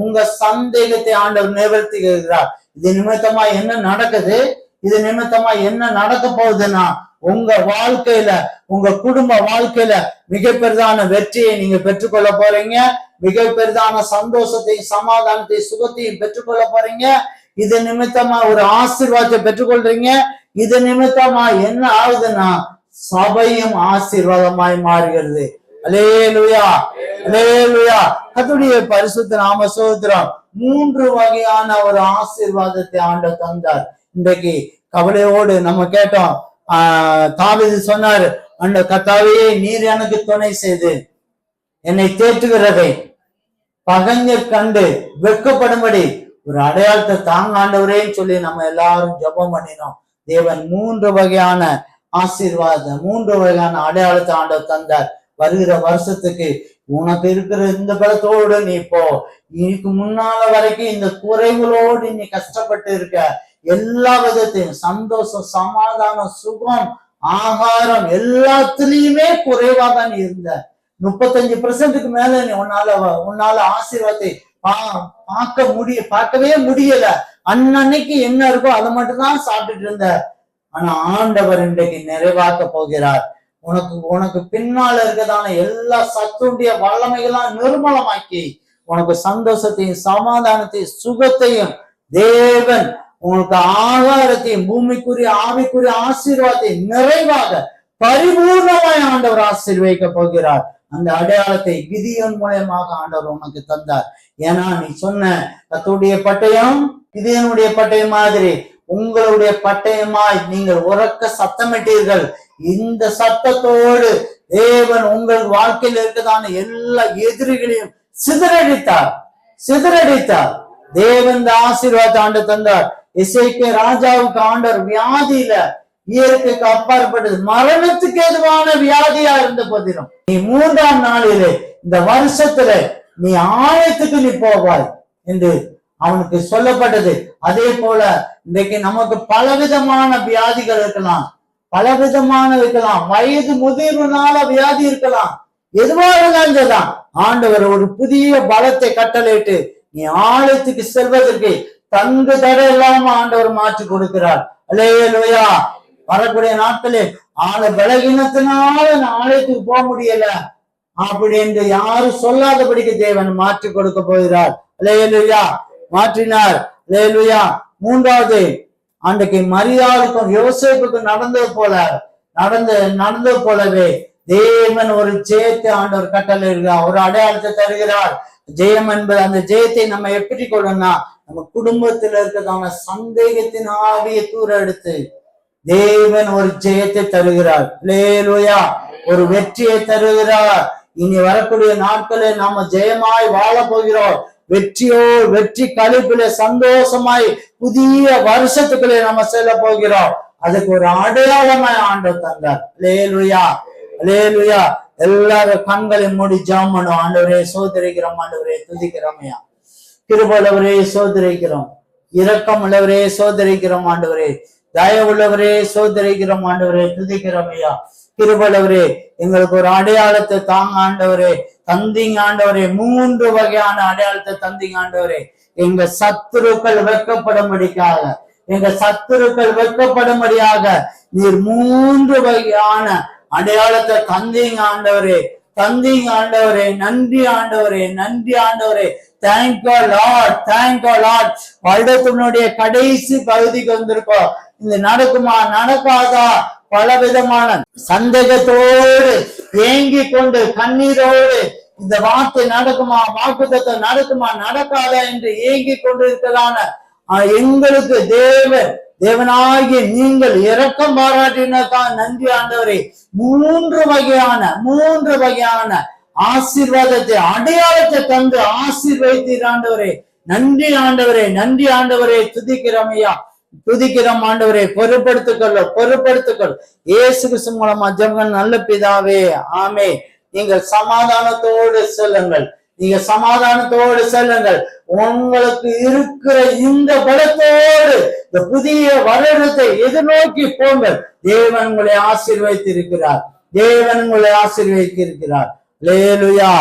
உங்க சந்தேகத்தை ஆண்டவர் நிவர்த்திக்கிறார். இது நிமித்தமா என்ன நடக்குது? இது நிமித்தமா என்ன நடக்க போகுதுன்னா, உங்க வாழ்க்கையில, உங்க குடும்ப வாழ்க்கையில மிக பெரிதான வெற்றியை நீங்க பெற்றுக்கொள்ள போறீங்க. மிக பெரிதான சந்தோஷத்தையும் சமாதானத்தையும் சுகத்தையும் பெற்றுக்கொள்ள போறீங்க. இது நிமித்தமா ஒரு ஆசீர்வாதத்தை பெற்றுக்கொள்றீங்க. இது நிமித்தமா என்ன ஆகுதுன்னா, சபையும் ஆசீர்வாதமாய் மாறுகிறது. அல்லேலூயா, அல்லேலூயா. கர்த்தருடைய பரிசுத்த நாம ஸ்தோத்திரம். 3 வகையான ஒரு ஆசீர்வாதத்தை ஆண்டவர் தந்தார். இன்றைக்கு கவலையோடு நம்ம கேட்டோம். தாவீது சொன்னார், அந்த கர்த்தாவே நீர் எனக்கு துணை செய்து என்னை தேற்றுகிறதை பகைஞர் கண்டு வெட்கப்படும்படி ஒரு அடையாளத்தை தாங்க ஆண்டவரேன்னு சொல்லி நம்ம எல்லாரும் ஜெபம் பண்ணினோம். தேவன் 3 வகையான ஆசீர்வாதம், 3 வகையான அடையாளத்தை ஆண்டவர் தந்தார். வருகிற வருஷத்துக்கு உனக்கு இருக்கிற இந்த பலத்தோடு நீ போ. இதுக்கு முன்னால வரைக்கும் இந்த குறைகளோடு நீ கஷ்டப்பட்டு இருக்க. எல்லா விதத்தையும் சந்தோஷம், சமாதானம், சுகம், ஆகாரம் எல்லாத்துலயுமே குறைவா தான் இருந்த. 35% மேல நீ உன்னால ஆசீர்வாதத்தை பார்க்கவே முடியல. அன்னைக்கு என்ன இருக்கோ அதை மட்டும் தான் சாப்பிட்டுட்டு இருந்த. ஆனா ஆண்டவர் இன்றைக்கு நிறைவாக்க போகிறார். உனக்கு பின்னால இருக்கிறதான எல்லா சத்துடைய வல்லமைகளாம் நிர்மலமாக்கி உனக்கு சந்தோஷத்தையும் சமாதானத்தையும் சுகத்தையும் தேவன் உங்களுக்கு ஆகாரத்தையும் பூமிக்குரிய ஆவிக்குரிய ஆசீர்வாதத்தையும் நிறைவாக பரிபூர்ணமாய் ஆண்டவர் ஆசீர்வதிக்க போகிறார். அந்த அடையாளத்தை கிதியோன் மூலமாக ஆண்டவர் உனக்கு தந்தார். ஏன்னா நீ சொன்ன கர்த்தருடைய பட்டயம் கிதியோனுடைய பட்டயம் மாதிரி உங்களுடைய பட்டயமாய் நீங்கள் உரக்க சத்தமிட்டீர்கள். இந்த சத்தத்தோடு தேவன் உங்கள் வாழ்க்கையில் இருக்கிறதான எல்லா எதிரிகளையும் சிதறடித்தார். தேவன் இந்த ஆசீர்வாதத்தை ஆண்டு தந்தார். எசேக்கியா ராஜாவுக்கு ஆண்டவர் வியாதியில, இயற்கைக்கு அப்பாற்பட்டது, மரணத்துக்கு எதுவான வியாதியா இருந்த போதிலும் நீ 3ஆம் நாளிலே இந்த வருஷத்துல நீ ஆலயத்துக்கு நீ போவாய் என்று அவனுக்கு சொல்லப்பட்டது. அதே போல இன்றைக்கு நமக்கு பலவிதமான வியாதிகள் இருக்கலாம், வயது முதிர்வுனால வியாதி இருக்கலாம், எதுவாக இருந்தாலும் ஆண்டவர் ஒரு புதிய பலத்தை கட்டளையிட்டு நீ ஆலயத்துக்கு செல்வதற்கு தங்கு தடை இல்லாம ஆண்டவர் மாற்றி கொடுக்கிறார். அல்லேலூயா. வரக்கூடிய நாட்களில் பலகீனத்தினால ஆலயத்துக்கு போக முடியல அப்படி என்று யாரும் சொல்லாதபடிக்கு தேவன் மாற்றி கொடுக்க போகிறார். அல்லேலூயா. மாற்றினார். அல்லேலூயா. 3வது அன்றைக்கு மரியாளுக்கும் யோசேப்புக்கும் நடந்தது போலவே தேவன் ஒரு ஜெயத்தை ஆண்டவர் கட்டளை இருக்கிறார், ஒரு அடையாளத்தை தருகிறார். ஜெயம் என்பது, அந்த ஜெயத்தை நம்ம எப்படி கொள்ளணும்னா நம்ம குடும்பத்துல இருக்கிறதான சந்தேகத்தின் ஆவியை தூர எடுத்து தேவன் ஒரு ஜெயத்தை தருகிறார். அல்லேலூயா. ஒரு வெற்றியை தருகிறார். இனி வரக்கூடிய நாட்களே நாம ஜெயமாய் வாழ போகிறோம். வெற்றி கழிப்பிலே சந்தோஷமாய் புதிய வருஷத்துக்குள்ளே நம்ம செல்ல போகிறோம். அதுக்கு ஒரு அடையாளமாய் ஆண்டவர் தந்தார். அல்லேலூயா, அல்லேலூயா. எல்லாரும் கண்களை மூடி ஜெபம் பண்ணுவோம். ஆண்டவரே சோதரிக்கிறோம், ஆண்டவரே துதிக்கிறோம். ஐயா கிருபையுள்ளவரே சோதரிக்கிறோம், இரக்கம் உள்ளவரே சோதரிக்கிறோம், ஆண்டவரே தயவுள்ளவரே சோதரிக்கிறோம், ஆண்டவரே துதிக்கிறோம். ஐயா கிருபையுள்ளவரே, எங்களுக்கு ஒரு அடையாளத்தை தாங்க ஆண்டவரே, தந்தீங்க ஆண்டவரே. 3 வகையான அடையாளத்தை தந்தீங்க ஆண்டவரே. எங்க சத்துருக்கள் வெட்கப்படும்படியாக நீர் 3 வகையான அடையாளத்தை தந்தீங்க ஆண்டவரே. நன்றி ஆண்டவரே. Thank you lord. வருடத்தினுடைய கடைசி பகுதிக்கு வந்திருக்கோம். இந்த நடக்குமா நடக்காதா பல விதமான சந்தேகத்தோடு ஏங்கி கொண்டு கண்ணீரோடு இந்த வார்த்தை நடக்குமா, வாக்குத்தத்தம் நடக்குமா நடக்காதா என்று ஏங்கி கொண்டு இருக்கிறதான எங்களுக்கு தேவனாகிய நீங்கள் இரக்கம் பாராட்டினதான் நன்றி ஆண்டவரே. 3 வகையான ஆசீர்வாதத்தை அடையாளத்தை தந்து ஆசீர்வதித்தீர் ஆண்டவரே. நன்றி ஆண்டவரே. துதிக்கிறோம் ஆண்டவரே. பொறுப்படுத்திக்கொள் இயேசு கிறிஸ்து மூலமா ஜெபம் நல்ல பிதாவே, ஆமே. நீங்கள் சமாதானத்தோடு செல்லுங்கள். உங்களுக்கு இருக்கிற இந்த பலத்தோடு இந்த புதிய வருடத்தை எதிர்நோக்கி போங்கள். தேவன் உங்களை ஆசீர்வதித்திருக்கிறார். அல்லேலூயா.